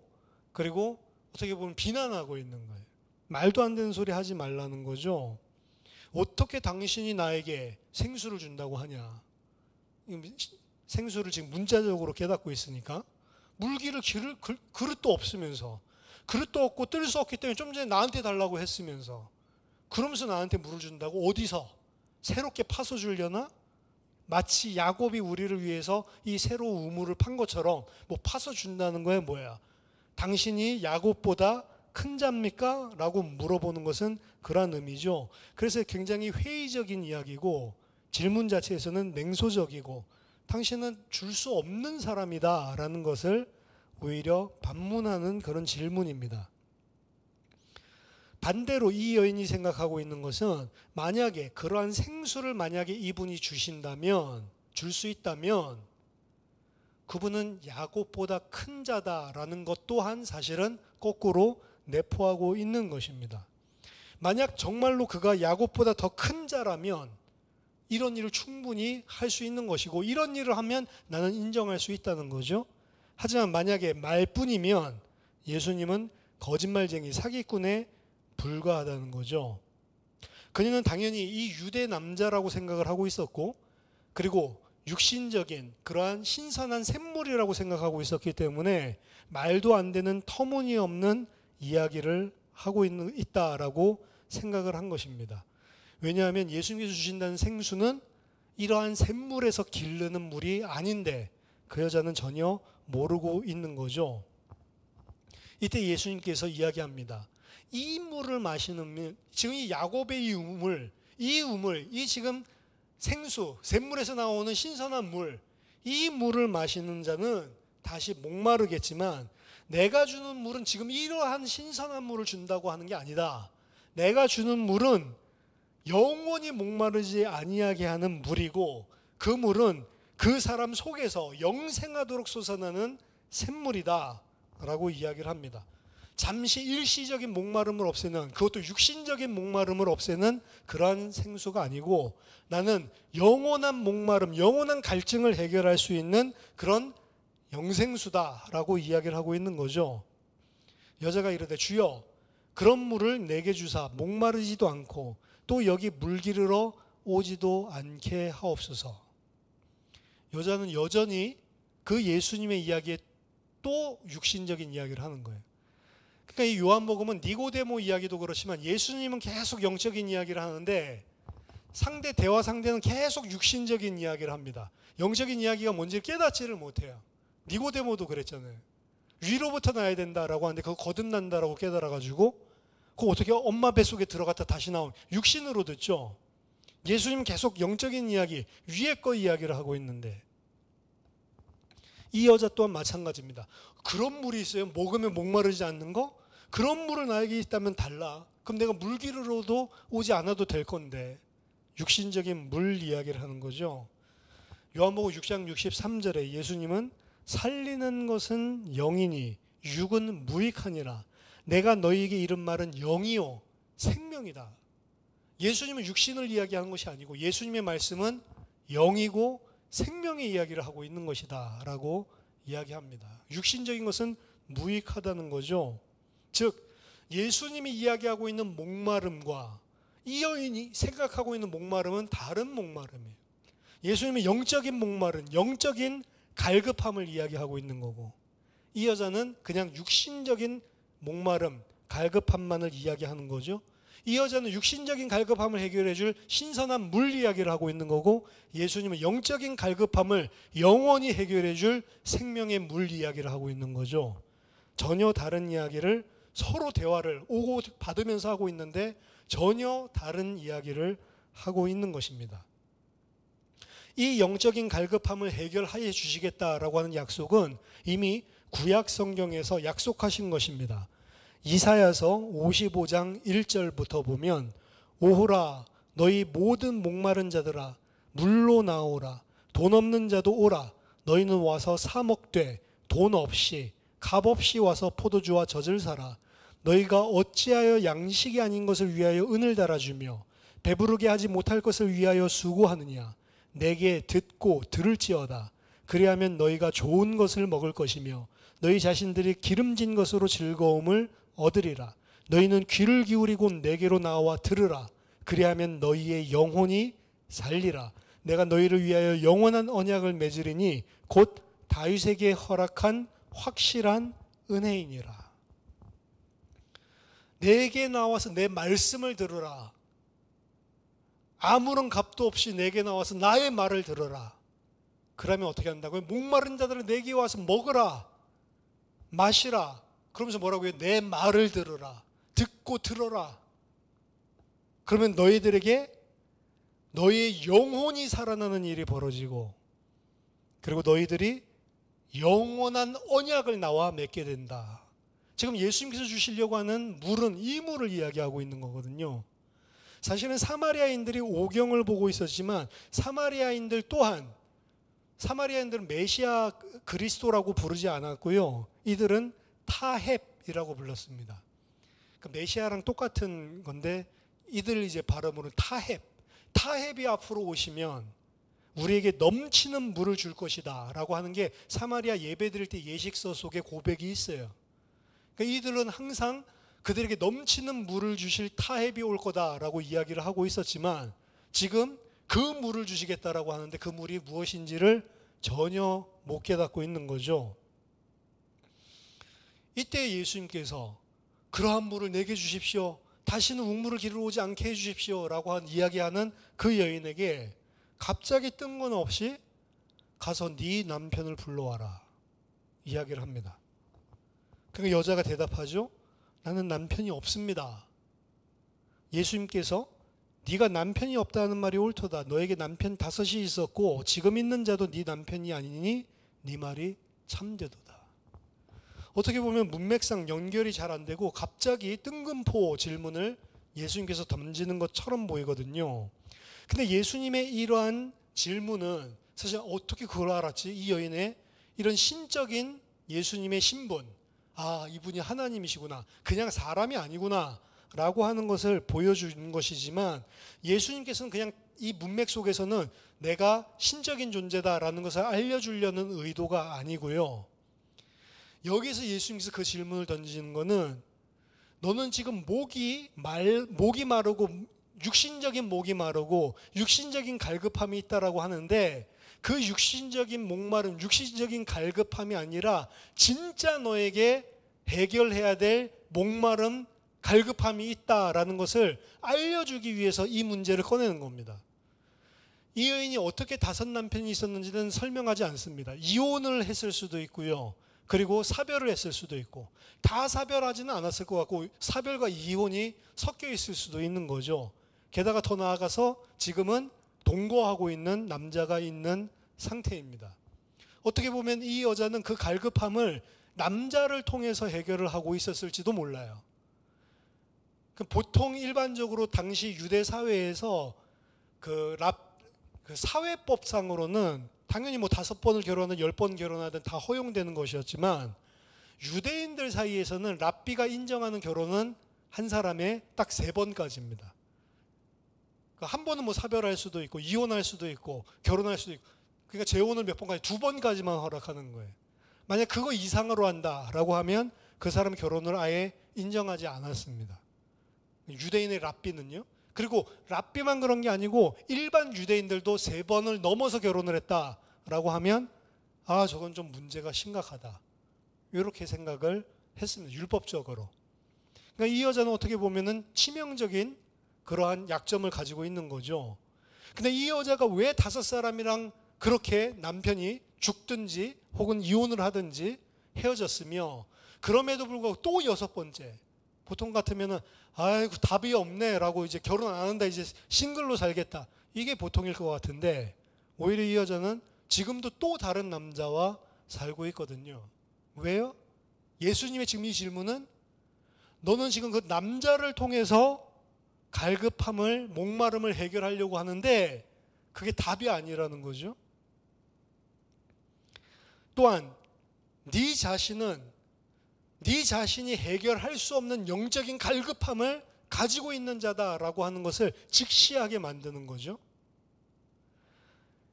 그리고 어떻게 보면 비난하고 있는 거예요. 말도 안 되는 소리 하지 말라는 거죠. 어떻게 당신이 나에게 생수를 준다고 하냐? 생수를 지금 문자적으로 깨닫고 있으니까, 물기를 그릇도 없으면서, 그릇도 없고 뜰 수 없기 때문에 좀 전에 나한테 달라고 했으면서, 그러면서 나한테 물을 준다고? 어디서? 새롭게 파서 주려나? 마치 야곱이 우리를 위해서 이 새로운 우물을 판 것처럼 뭐 파서 준다는 거야 뭐야? 당신이 야곱보다 큰 자입니까? 라고 물어보는 것은 그런 의미죠. 그래서 굉장히 회의적인 이야기고, 질문 자체에서는 냉소적이고, 당신은 줄 수 없는 사람이다 라는 것을 오히려 반문하는 그런 질문입니다. 반대로 이 여인이 생각하고 있는 것은, 만약에 그러한 생수를 만약에 이분이 주신다면, 줄 수 있다면 그분은 야곱보다 큰 자다라는 것 또한 사실은 거꾸로 내포하고 있는 것입니다. 만약 정말로 그가 야곱보다 더 큰 자라면 이런 일을 충분히 할 수 있는 것이고, 이런 일을 하면 나는 인정할 수 있다는 거죠. 하지만 만약에 말뿐이면 예수님은 거짓말쟁이, 사기꾼에 불과하다는 거죠. 그녀는 당연히 이 유대 남자라고 생각을 하고 있었고, 그리고 육신적인 그러한 신선한 샘물이라고 생각하고 있었기 때문에 말도 안 되는 터무니없는 이야기를 하고 있다라고 생각을 한 것입니다. 왜냐하면 예수님께서 주신다는 생수는 이러한 샘물에서 기르는 물이 아닌데 그 여자는 전혀 모르고 있는 거죠. 이때 예수님께서 이야기합니다. 이 물을 마시는, 지금 이 야곱의 이 우물, 이 지금 생수, 샘물에서 나오는 신선한 물, 이 물을 마시는 자는 다시 목마르겠지만, 내가 주는 물은 지금 이러한 신선한 물을 준다고 하는 게 아니다. 내가 주는 물은 영원히 목마르지 아니하게 하는 물이고, 그 물은 그 사람 속에서 영생하도록 솟아나는 샘물이다 라고 이야기를 합니다. 잠시 일시적인 목마름을 없애는, 그것도 육신적인 목마름을 없애는 그러한 생수가 아니고, 나는 영원한 목마름, 영원한 갈증을 해결할 수 있는 그런 영생수다라고 이야기를 하고 있는 거죠. 여자가 이르되 주여, 그런 물을 내게 주사 목마르지도 않고 또 여기 물 기르러 오지도 않게 하옵소서. 여자는 여전히 그 예수님의 이야기에 또 육신적인 이야기를 하는 거예요. 그러니까 이 요한복음은 니고데모 이야기도 그렇지만 예수님은 계속 영적인 이야기를 하는데, 대화 상대는 계속 육신적인 이야기를 합니다. 영적인 이야기가 뭔지 깨닫지를 못해요. 니고데모도 그랬잖아요. 위로부터 나야 된다라고 하는데 그거 거듭난다라고 깨달아가지고 그거 어떻게 엄마 뱃속에 들어갔다 다시 나온 육신으로 듣죠. 예수님 계속 영적인 이야기, 위에 거 이야기를 하고 있는데 이 여자 또한 마찬가지입니다. 그런 물이 있어요? 먹으면 목마르지 않는 거? 그런 물을 나에게 있다면 달라. 그럼 내가 물기르러도 오지 않아도 될 건데 육신적인 물 이야기를 하는 거죠. 요한복음 6장 63절에 예수님은 살리는 것은 영이니 육은 무익하니라. 내가 너희에게 이른 말은 영이요 생명이다. 예수님은 육신을 이야기하는 것이 아니고 예수님의 말씀은 영이고 생명의 이야기를 하고 있는 것이다 라고 이야기합니다. 육신적인 것은 무익하다는 거죠. 즉 예수님이 이야기하고 있는 목마름과 이 여인이 생각하고 있는 목마름은 다른 목마름이에요. 예수님은 영적인 목마름, 영적인 갈급함을 이야기하고 있는 거고 이 여자는 그냥 육신적인 목마름, 갈급함만을 이야기하는 거죠. 이 여자는 육신적인 갈급함을 해결해 줄 신선한 물 이야기를 하고 있는 거고 예수님은 영적인 갈급함을 영원히 해결해 줄 생명의 물 이야기를 하고 있는 거죠. 전혀 다른 이야기를 서로 대화를 오고 받으면서 하고 있는데 전혀 다른 이야기를 하고 있는 것입니다. 이 영적인 갈급함을 해결하여 주시겠다라고 하는 약속은 이미 구약 성경에서 약속하신 것입니다. 이사야서 55장 1절부터 보면 오호라 너희 모든 목마른 자들아 물로 나오라 돈 없는 자도 오라 너희는 와서 사 먹되 돈 없이 값 없이 와서 포도주와 젖을 사라 너희가 어찌하여 양식이 아닌 것을 위하여 은을 달아주며 배부르게 하지 못할 것을 위하여 수고하느냐 내게 듣고 들을지어다 그리하면 너희가 좋은 것을 먹을 것이며 너희 자신들이 기름진 것으로 즐거움을 얻으리라. 너희는 귀를 기울이고 내게로 나와 들으라. 그리하면 너희의 영혼이 살리라. 내가 너희를 위하여 영원한 언약을 맺으리니 곧 다윗에게 허락한 확실한 은혜이니라. 내게 나와서 내 말씀을 들으라. 아무런 값도 없이 내게 나와서 나의 말을 들으라. 그러면 어떻게 한다고요? 목마른 자들은 내게 와서 먹으라. 마시라. 그러면서 뭐라고 해요? 내 말을 들으라. 듣고 들어라. 그러면 너희들에게 너희의 영혼이 살아나는 일이 벌어지고 그리고 너희들이 영원한 언약을 나와 맺게 된다. 지금 예수님께서 주시려고 하는 물은 이 물을 이야기하고 있는 거거든요. 사실은 사마리아인들이 오경을 보고 있었지만 사마리아인들 또한 사마리아인들은 메시아 그리스도라고 부르지 않았고요. 이들은 타헵이라고 불렀습니다. 그 메시아랑 똑같은 건데 이들 이제 발음으로는 타헵. 타헵이 앞으로 오시면 우리에게 넘치는 물을 줄 것이다 라고 하는 게 사마리아 예배 드릴 때 예식서 속에 고백이 있어요. 그러니까 이들은 항상 그들에게 넘치는 물을 주실 타헵이 올 거다라고 이야기를 하고 있었지만 지금 그 물을 주시겠다라고 하는데 그 물이 무엇인지를 전혀 못 깨닫고 있는 거죠. 이때 예수님께서 그러한 물을 내게 주십시오. 다시는 우물을 기르러 오지 않게 해주십시오. 라고 이야기하는 그 여인에게 갑자기 뜬금없이 가서 네 남편을 불러와라. 이야기를 합니다. 그러니까 여자가 대답하죠. 나는 남편이 없습니다. 예수님께서 네가 남편이 없다는 말이 옳도다. 너에게 남편 5이 있었고 지금 있는 자도 네 남편이 아니니 네 말이 참되도다. 어떻게 보면 문맥상 연결이 잘 안 되고 갑자기 뜬금포 질문을 예수님께서 던지는 것처럼 보이거든요. 근데 예수님의 이러한 질문은 사실 어떻게 그걸 알았지? 이 여인의 이런 신적인 예수님의 신분, 아 이분이 하나님이시구나, 그냥 사람이 아니구나 라고 하는 것을 보여주는 것이지만 예수님께서는 그냥 이 문맥 속에서는 내가 신적인 존재다라는 것을 알려주려는 의도가 아니고요. 여기서 예수님께서 그 질문을 던지는 것은 너는 지금 목이 마르고 육신적인 목이 마르고 육신적인 갈급함이 있다라고 하는데 그 육신적인 목마름, 육신적인 갈급함이 아니라 진짜 너에게 해결해야 될 목마름, 갈급함이 있다라는 것을 알려주기 위해서 이 문제를 꺼내는 겁니다. 이 여인이 어떻게 5 남편이 있었는지는 설명하지 않습니다. 이혼을 했을 수도 있고요. 그리고 사별을 했을 수도 있고, 다 사별하지는 않았을 것 같고 사별과 이혼이 섞여 있을 수도 있는 거죠. 게다가 더 나아가서 지금은 동거하고 있는 남자가 있는 상태입니다. 어떻게 보면 이 여자는 그 갈급함을 남자를 통해서 해결을 하고 있었을지도 몰라요. 보통 일반적으로 당시 유대 사회에서 그 사회법상으로는 당연히 뭐 5번을 결혼하든 10번 결혼하든 다 허용되는 것이었지만, 유대인들 사이에서는 랍비가 인정하는 결혼은 한 사람에 딱 3번까지입니다. 한 번은 뭐 사별할 수도 있고 이혼할 수도 있고 결혼할 수도 있고, 그러니까 재혼을 몇 번까지 2번까지만 허락하는 거예요. 만약 그거 이상으로 한다라고 하면 그 사람 결혼을 아예 인정하지 않았습니다. 유대인의 랍비는요. 그리고 랍비만 그런 게 아니고 일반 유대인들도 3번을 넘어서 결혼을 했다라고 하면 저건 좀 문제가 심각하다, 이렇게 생각을 했습니다. 율법적으로. 그러니까 이 여자는 어떻게 보면은 치명적인 그러한 약점을 가지고 있는 거죠. 근데 이 여자가 왜 5사람이랑 그렇게 남편이 죽든지 혹은 이혼을 하든지 헤어졌으며, 그럼에도 불구하고 또 6번째, 보통 같으면은 아이고 답이 없네 라고 이제 결혼 안 한다, 이제 싱글로 살겠다, 이게 보통일 것 같은데, 오히려 이 여자는 지금도 또 다른 남자와 살고 있거든요. 왜요? 예수님의 지금 이 질문은, 너는 지금 그 남자를 통해서 갈급함을, 목마름을 해결하려고 하는데 그게 답이 아니라는 거죠. 또한 네 자신이 해결할 수 없는 영적인 갈급함을 가지고 있는 자다라고 하는 것을 직시하게 만드는 거죠.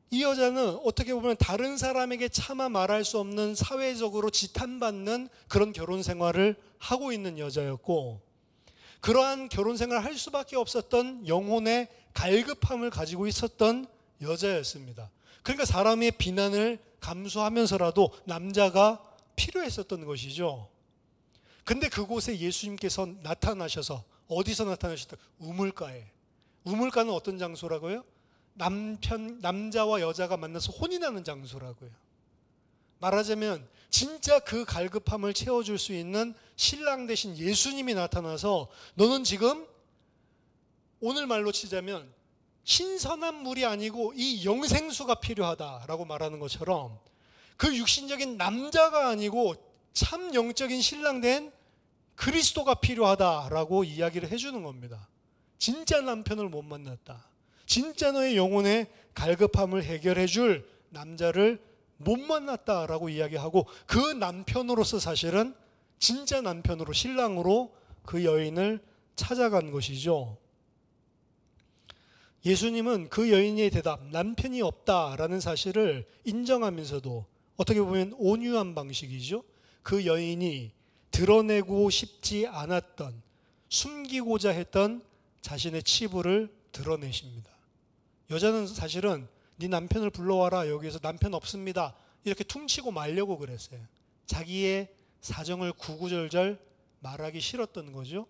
이 여자는 어떻게 보면 다른 사람에게 차마 말할 수 없는 사회적으로 지탄받는 그런 결혼 생활을 하고 있는 여자였고, 그러한 결혼 생활을 할 수밖에 없었던 영혼의 갈급함을 가지고 있었던 여자였습니다. 그러니까 사람의 비난을 감수하면서라도 남자가 필요했었던 것이죠. 근데 그곳에 예수님께서 나타나셔서, 어디서 나타나셨다? 우물가에. 우물가는 어떤 장소라고요? 남자와 여자가 만나서 혼인하는 장소라고요. 말하자면 진짜 그 갈급함을 채워줄 수 있는 신랑 대신 예수님이 나타나서, 너는 지금 오늘 말로 치자면 신선한 물이 아니고 이 영생수가 필요하다라고 말하는 것처럼, 그 육신적인 남자가 아니고 참 영적인 신랑 된 그리스도가 필요하다라고 이야기를 해주는 겁니다. 진짜 남편을 못 만났다, 진짜 너의 영혼의 갈급함을 해결해 줄 남자를 못 만났다라고 이야기하고, 그 남편으로서 사실은 진짜 남편으로, 신랑으로 그 여인을 찾아간 것이죠. 예수님은 그 여인의 대답, 남편이 없다라는 사실을 인정하면서도 어떻게 보면 온유한 방식이죠. 그 여인이 드러내고 싶지 않았던, 숨기고자 했던 자신의 치부를 드러내십니다. 여자는 사실은 네 남편을 불러와라, 여기에서 남편 없습니다, 이렇게 퉁치고 말려고 그랬어요. 자기의 사정을 구구절절 말하기 싫었던 거죠.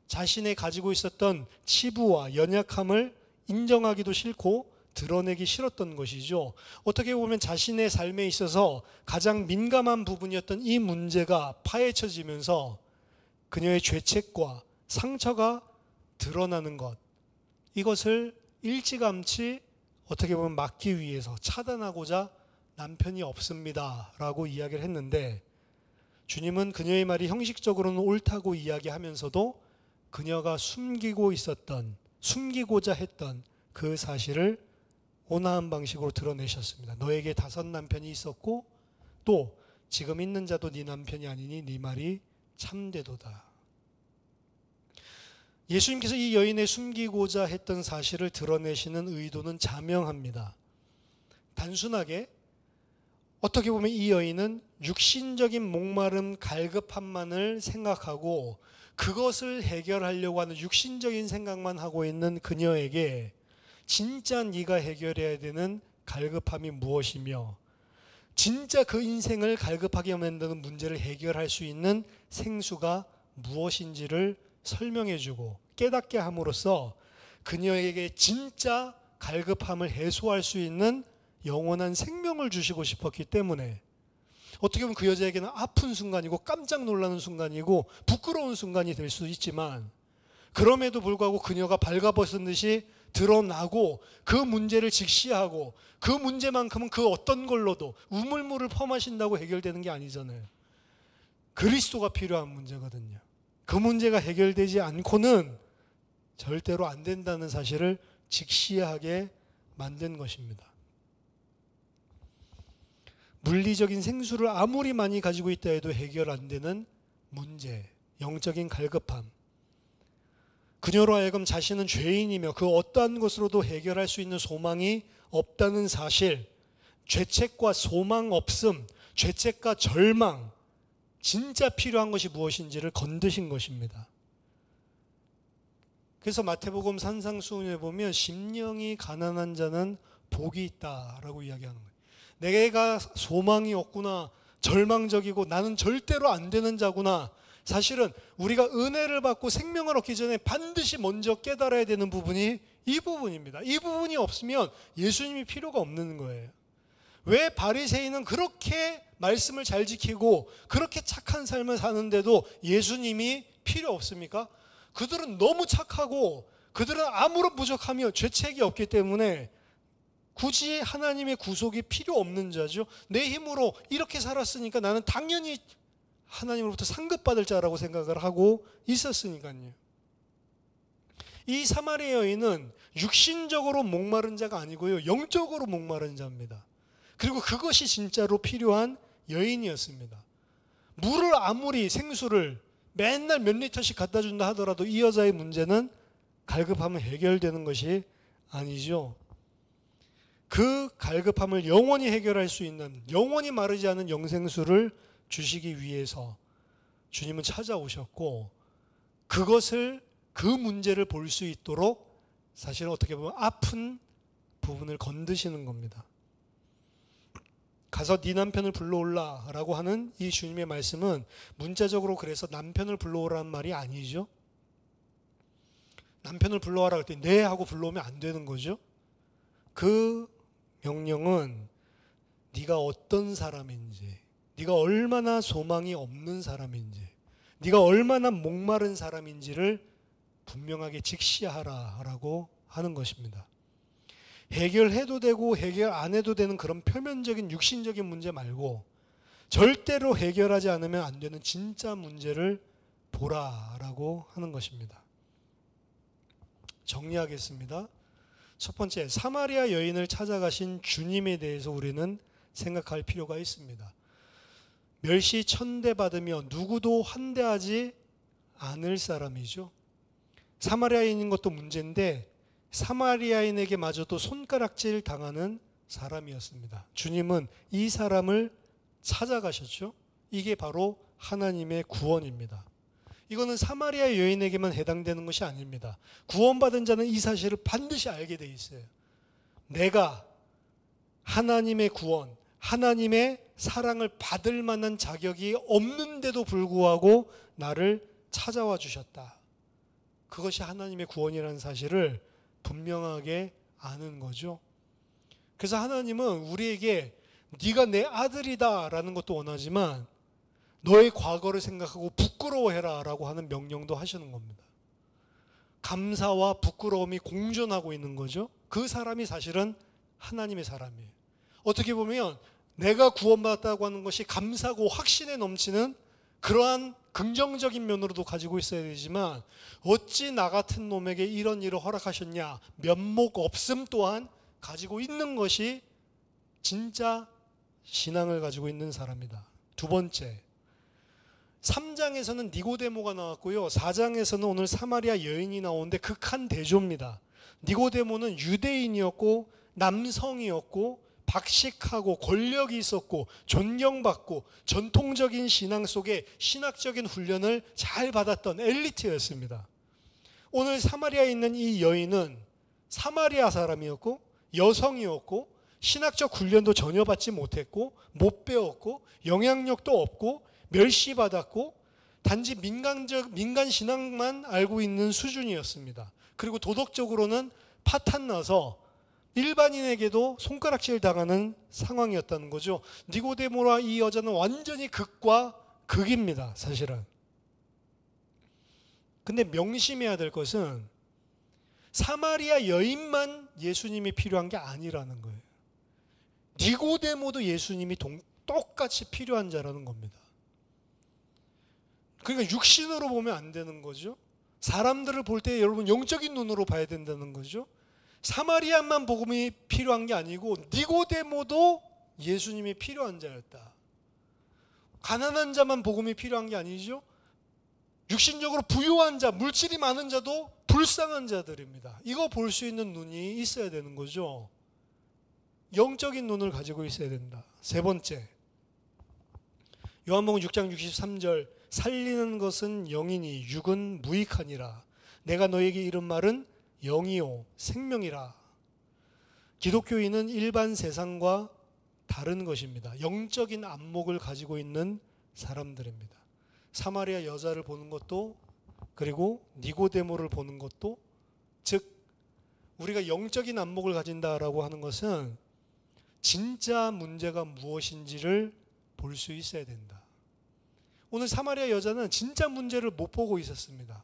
자신의 가지고 있었던 치부와 연약함을 인정하기도 싫고 드러내기 싫었던 것이죠. 어떻게 보면 자신의 삶에 있어서 가장 민감한 부분이었던 이 문제가 파헤쳐지면서 그녀의 죄책과 상처가 드러나는 것, 이것을 일찌감치 어떻게 보면 막기 위해서, 차단하고자 남편이 없습니다 라고 이야기를 했는데, 주님은 그녀의 말이 형식적으로는 옳다고 이야기하면서도 그녀가 숨기고자 했던 그 사실을 온화한 방식으로 드러내셨습니다. 너에게 5 남편이 있었고 또 지금 있는 자도 네 남편이 아니니 네 말이 참되도다. 예수님께서 이 여인의 숨기고자 했던 사실을 드러내시는 의도는 자명합니다. 단순하게 어떻게 보면 이 여인은 육신적인 목마름, 갈급함만을 생각하고 그것을 해결하려고 하는 육신적인 생각만 하고 있는 그녀에게 진짜 네가 해결해야 되는 갈급함이 무엇이며, 진짜 그 인생을 갈급하게 만드는 문제를 해결할 수 있는 생수가 무엇인지를 설명해주고 깨닫게 함으로써 그녀에게 진짜 갈급함을 해소할 수 있는 영원한 생명을 주시고 싶었기 때문에, 어떻게 보면 그 여자에게는 아픈 순간이고 깜짝 놀라는 순간이고 부끄러운 순간이 될 수 있지만, 그럼에도 불구하고 그녀가 발가벗은 듯이 드러나고 그 문제를 직시하고 그 문제만큼은 그 어떤 걸로도 우물물을 퍼마신다고 해결되는 게 아니잖아요. 그리스도가 필요한 문제거든요. 그 문제가 해결되지 않고는 절대로 안 된다는 사실을 직시하게 만든 것입니다. 물리적인 생수를 아무리 많이 가지고 있다 해도 해결 안 되는 문제, 영적인 갈급함. 그녀로 하여금 자신은 죄인이며 그 어떠한 것으로도 해결할 수 있는 소망이 없다는 사실, 죄책과 소망 없음, 죄책과 절망, 진짜 필요한 것이 무엇인지를 건드신 것입니다. 그래서 마태복음 산상수훈에 보면 심령이 가난한 자는 복이 있다라고 이야기하는 거예요. 내가 소망이 없구나, 절망적이고 나는 절대로 안 되는 자구나. 사실은 우리가 은혜를 받고 생명을 얻기 전에 반드시 먼저 깨달아야 되는 부분이 이 부분입니다. 이 부분이 없으면 예수님이 필요가 없는 거예요. 왜 바리새인은 그렇게 말씀을 잘 지키고 그렇게 착한 삶을 사는데도 예수님이 필요 없습니까? 그들은 너무 착하고 그들은 아무런 부족함이 죄책이 없기 때문에 굳이 하나님의 구속이 필요 없는 자죠. 내 힘으로 이렇게 살았으니까 나는 당연히 하나님으로부터 상급받을 자라고 생각을 하고 있었으니까요. 이 사마리아 여인은 육신적으로 목마른 자가 아니고요, 영적으로 목마른 자입니다. 그리고 그것이 진짜로 필요한 여인이었습니다. 물을 아무리 생수를 맨날 몇 리터씩 갖다 준다 하더라도 이 여자의 문제는 갈급함은 해결되는 것이 아니죠. 그 갈급함을 영원히 해결할 수 있는, 영원히 마르지 않은 영생수를 주시기 위해서 주님은 찾아오셨고, 그것을, 그 문제를 볼 수 있도록 사실 어떻게 보면 아픈 부분을 건드시는 겁니다. 가서 네 남편을 불러올라 라고 하는 이 주님의 말씀은 문자적으로 그래서 남편을 불러오라는 말이 아니죠. 남편을 불러와라 그랬더니 네 하고 불러오면 안 되는 거죠. 그 명령은 네가 어떤 사람인지, 네가 얼마나 소망이 없는 사람인지, 네가 얼마나 목마른 사람인지를 분명하게 직시하라라고 하는 것입니다. 해결해도 되고 해결 안 해도 되는 그런 표면적인 육신적인 문제 말고 절대로 해결하지 않으면 안 되는 진짜 문제를 보라라고 하는 것입니다. 정리하겠습니다. 첫 번째, 사마리아 여인을 찾아가신 주님에 대해서 우리는 생각할 필요가 있습니다. 멸시 천대받으며 누구도 환대하지 않을 사람이죠. 사마리아인인 것도 문제인데 사마리아인에게마저도 손가락질 당하는 사람이었습니다. 주님은 이 사람을 찾아가셨죠. 이게 바로 하나님의 구원입니다. 이거는 사마리아 여인에게만 해당되는 것이 아닙니다. 구원받은 자는 이 사실을 반드시 알게 돼 있어요. 내가 하나님의 구원, 하나님의 사랑을 받을 만한 자격이 없는데도 불구하고 나를 찾아와 주셨다. 그것이 하나님의 구원이라는 사실을 분명하게 아는 거죠. 그래서 하나님은 우리에게 네가 내 아들이다 라는 것도 원하지만 너의 과거를 생각하고 부끄러워해라 라고 하는 명령도 하시는 겁니다. 감사와 부끄러움이 공존하고 있는 거죠. 그 사람이 사실은 하나님의 사람이에요. 어떻게 보면 내가 구원받았다고 하는 것이 감사고 확신에 넘치는 그러한 긍정적인 면으로도 가지고 있어야 되지만 어찌 나 같은 놈에게 이런 일을 허락하셨냐, 면목 없음 또한 가지고 있는 것이 진짜 신앙을 가지고 있는 사람이다. 두 번째, 3장에서는 니고데모가 나왔고요, 4장에서는 오늘 사마리아 여인이 나오는데 극한 대조입니다. 니고데모는 유대인이었고 남성이었고 박식하고 권력이 있었고 존경받고 전통적인 신앙 속에 신학적인 훈련을 잘 받았던 엘리트였습니다. 오늘 사마리아에 있는 이 여인은 사마리아 사람이었고 여성이었고 신학적 훈련도 전혀 받지 못했고 못 배웠고 영향력도 없고 멸시받았고 단지 민간 신앙만 알고 있는 수준이었습니다. 그리고 도덕적으로는 파탄나서 일반인에게도 손가락질 당하는 상황이었다는 거죠. 니고데모와 이 여자는 완전히 극과 극입니다, 사실은. 근데 명심해야 될 것은 사마리아 여인만 예수님이 필요한 게 아니라는 거예요. 니고데모도 예수님이 똑같이 필요한 자라는 겁니다. 그러니까 육신으로 보면 안 되는 거죠. 사람들을 볼 때 여러분 영적인 눈으로 봐야 된다는 거죠. 사마리아만 복음이 필요한 게 아니고 니고데모도 예수님이 필요한 자였다. 가난한 자만 복음이 필요한 게 아니죠. 육신적으로 부유한 자, 물질이 많은 자도 불쌍한 자들입니다. 이거 볼 수 있는 눈이 있어야 되는 거죠. 영적인 눈을 가지고 있어야 된다. 세 번째, 요한복음 6장 63절, 살리는 것은 영이니 육은 무익하니라. 내가 너에게 이른 말은 영이요 생명이라. 기독교인은 일반 세상과 다른 것입니다. 영적인 안목을 가지고 있는 사람들입니다. 사마리아 여자를 보는 것도, 그리고 니고데모를 보는 것도, 즉 우리가 영적인 안목을 가진다라고 하는 것은 진짜 문제가 무엇인지를 볼 수 있어야 된다. 오늘 사마리아 여자는 진짜 문제를 못 보고 있었습니다.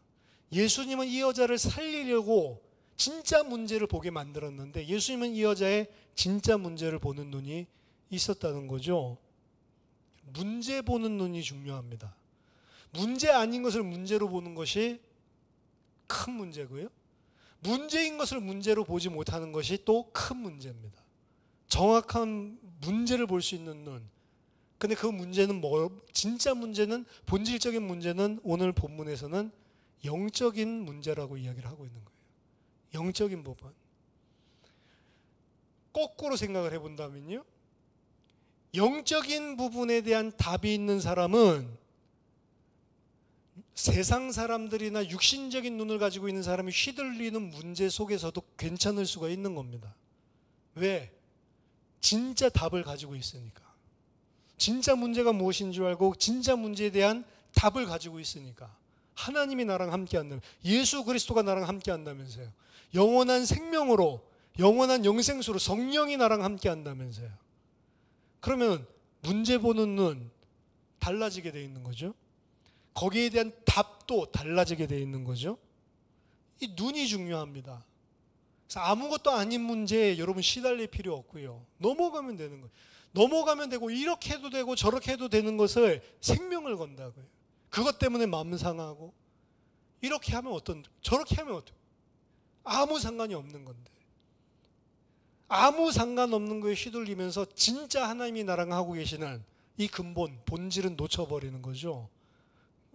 예수님은 이 여자를 살리려고 진짜 문제를 보게 만들었는데 예수님은 이 여자의 진짜 문제를 보는 눈이 있었다는 거죠. 문제 보는 눈이 중요합니다. 문제 아닌 것을 문제로 보는 것이 큰 문제고요. 문제인 것을 문제로 보지 못하는 것이 또 큰 문제입니다. 정확한 문제를 볼 수 있는 눈. 근데 그 문제는 진짜 문제는, 본질적인 문제는 오늘 본문에서는 영적인 문제라고 이야기를 하고 있는 거예요. 영적인 부분. 거꾸로 생각을 해본다면요. 영적인 부분에 대한 답이 있는 사람은 세상 사람들이나 육신적인 눈을 가지고 있는 사람이 휘둘리는 문제 속에서도 괜찮을 수가 있는 겁니다. 왜? 진짜 답을 가지고 있으니까. 진짜 문제가 무엇인 줄 알고 진짜 문제에 대한 답을 가지고 있으니까. 하나님이 나랑 함께 한다면, 예수 그리스도가 나랑 함께 한다면서요. 영원한 생명으로, 영원한 영생수로 성령이 나랑 함께 한다면서요. 그러면 문제 보는 눈 달라지게 되어 있는 거죠. 거기에 대한 답도 달라지게 되어 있는 거죠. 이 눈이 중요합니다. 그래서 아무것도 아닌 문제에 여러분 시달릴 필요 없고요. 넘어가면 되는 거예요. 넘어가면 되고 이렇게 해도 되고 저렇게 해도 되는 것을 생명을 건다고요. 그것 때문에 마음 상하고 이렇게 하면 저렇게 하면 어떤, 아무 상관이 없는 건데, 아무 상관없는 거에 휘둘리면서 진짜 하나님이 나랑 하고 계시는 이 근본, 본질은 놓쳐버리는 거죠.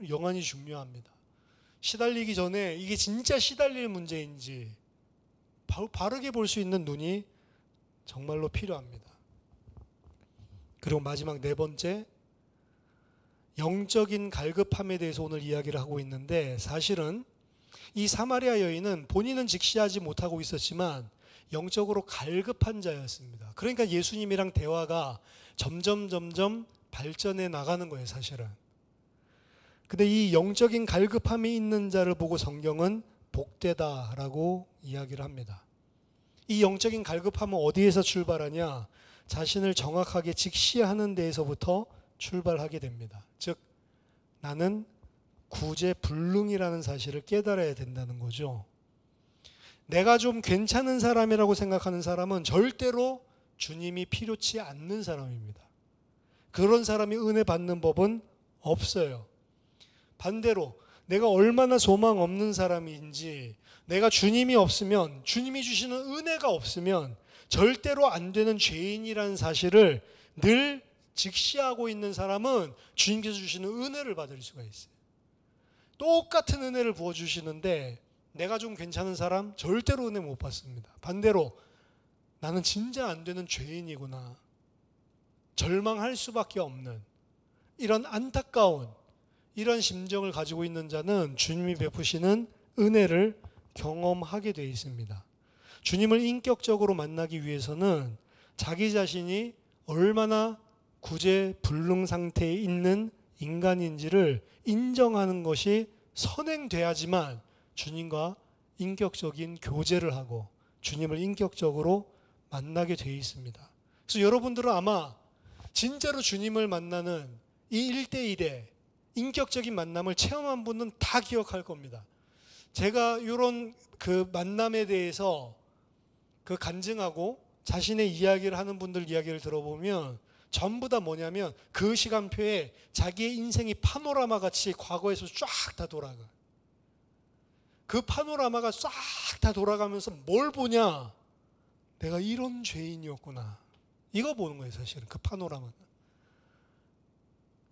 영안이 중요합니다. 시달리기 전에 이게 진짜 시달릴 문제인지 바르게 볼 수 있는 눈이 정말로 필요합니다. 그리고 마지막 네 번째, 영적인 갈급함에 대해서 오늘 이야기를 하고 있는데, 사실은 이 사마리아 여인은 본인은 직시하지 못하고 있었지만 영적으로 갈급한 자였습니다. 그러니까 예수님이랑 대화가 점점 발전해 나가는 거예요, 사실은. 근데 이 영적인 갈급함이 있는 자를 보고 성경은 복되다라고 이야기를 합니다. 이 영적인 갈급함은 어디에서 출발하냐? 자신을 정확하게 직시하는 데에서부터 출발하게 됩니다. 즉, 나는 구제불능이라는 사실을 깨달아야 된다는 거죠. 내가 좀 괜찮은 사람이라고 생각하는 사람은 절대로 주님이 필요치 않는 사람입니다. 그런 사람이 은혜 받는 법은 없어요. 반대로 내가 얼마나 소망 없는 사람인지, 내가 주님이 없으면, 주님이 주시는 은혜가 없으면 절대로 안 되는 죄인이라는 사실을 늘 직시하고 있는 사람은 주님께서 주시는 은혜를 받을 수가 있어요. 똑같은 은혜를 부어주시는데 내가 좀 괜찮은 사람 절대로 은혜 못 받습니다. 반대로 나는 진짜 안 되는 죄인이구나, 절망할 수밖에 없는 이런 안타까운 이런 심정을 가지고 있는 자는 주님이 베푸시는 은혜를 경험하게 되어 있습니다. 주님을 인격적으로 만나기 위해서는 자기 자신이 얼마나 구제불능 상태에 있는 인간인지를 인정하는 것이 선행돼야지만 주님과 인격적인 교제를 하고 주님을 인격적으로 만나게 돼 있습니다. 그래서 여러분들은 아마 진짜로 주님을 만나는 이 1대1의 인격적인 만남을 체험한 분은 다 기억할 겁니다. 제가 이런 그 만남에 대해서 그 간증하고 자신의 이야기를 하는 분들 이야기를 들어보면 전부 다 뭐냐면 그 시간표에 자기의 인생이 파노라마 같이 과거에서 쫙 다 돌아가. 그 파노라마가 싹 다 돌아가면서 뭘 보냐? 내가 이런 죄인이었구나. 이거 보는 거예요, 사실은. 그 파노라마는.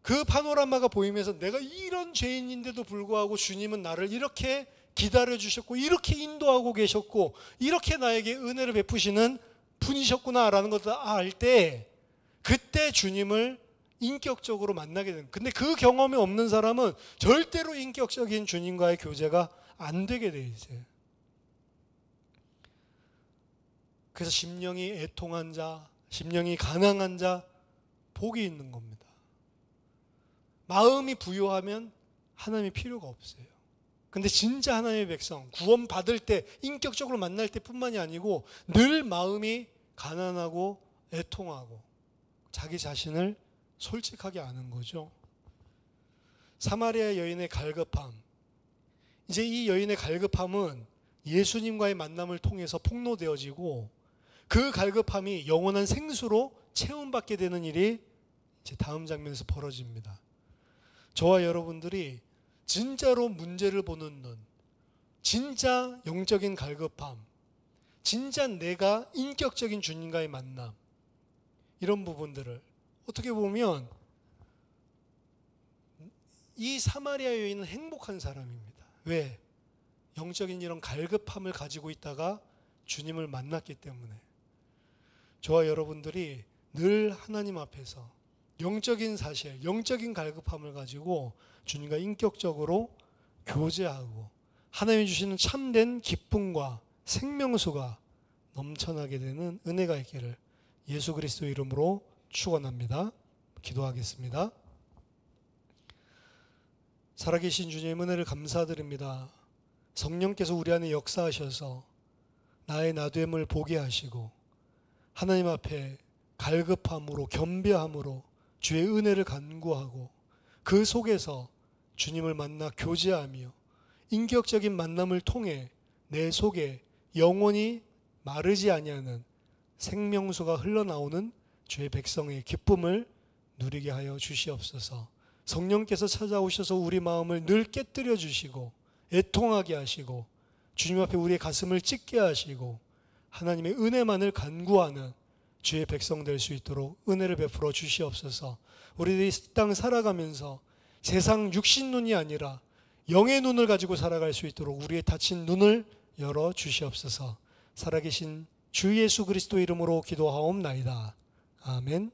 그 파노라마가 보이면서 내가 이런 죄인인데도 불구하고 주님은 나를 이렇게 기다려 주셨고, 이렇게 인도하고 계셨고, 이렇게 나에게 은혜를 베푸시는 분이셨구나라는 것을 알 때, 그때 주님을 인격적으로 만나게 됩니다. 근데 그 경험이 없는 사람은 절대로 인격적인 주님과의 교제가 안 되게 돼 있어요. 그래서 심령이 애통한 자, 심령이 가난한 자, 복이 있는 겁니다. 마음이 부요하면 하나님이 필요가 없어요. 근데 진짜 하나님의 백성, 구원 받을 때, 인격적으로 만날 때뿐만이 아니고 늘 마음이 가난하고 애통하고 자기 자신을 솔직하게 아는 거죠. 사마리아 여인의 갈급함. 이제 이 여인의 갈급함은 예수님과의 만남을 통해서 폭로되어지고 그 갈급함이 영원한 생수로 체험받게 되는 일이 이제 다음 장면에서 벌어집니다. 저와 여러분들이 진짜로 문제를 보는 눈, 진짜 영적인 갈급함, 진짜 내가 인격적인 주님과의 만남, 이런 부분들을 어떻게 보면 이 사마리아 여인은 행복한 사람입니다. 왜? 영적인 이런 갈급함을 가지고 있다가 주님을 만났기 때문에. 저와 여러분들이 늘 하나님 앞에서 영적인 사실, 영적인 갈급함을 가지고 주님과 인격적으로 교제하고 하나님이 주시는 참된 기쁨과 생명수가 넘쳐나게 되는 은혜가 있기를 예수 그리스도 이름으로 축원합니다. 기도하겠습니다. 살아계신 주님 은혜를 감사드립니다. 성령께서 우리 안에 역사하셔서 나의 나됨을 보게 하시고 하나님 앞에 갈급함으로 겸비함으로 주의 은혜를 간구하고 그 속에서 주님을 만나 교제하며 인격적인 만남을 통해 내 속에 영원히 마르지 아니하는 생명수가 흘러나오는 주의 백성의 기쁨을 누리게 하여 주시옵소서. 성령께서 찾아오셔서 우리 마음을 늘 깨뜨려 주시고 애통하게 하시고 주님 앞에 우리의 가슴을 찢게 하시고 하나님의 은혜만을 간구하는 주의 백성 될 수 있도록 은혜를 베풀어 주시옵소서. 우리들이 이 땅 살아가면서 세상 육신 눈이 아니라 영의 눈을 가지고 살아갈 수 있도록 우리의 닫힌 눈을 열어 주시옵소서. 살아계신 주 예수 그리스도 이름으로 기도하옵나이다. 아멘.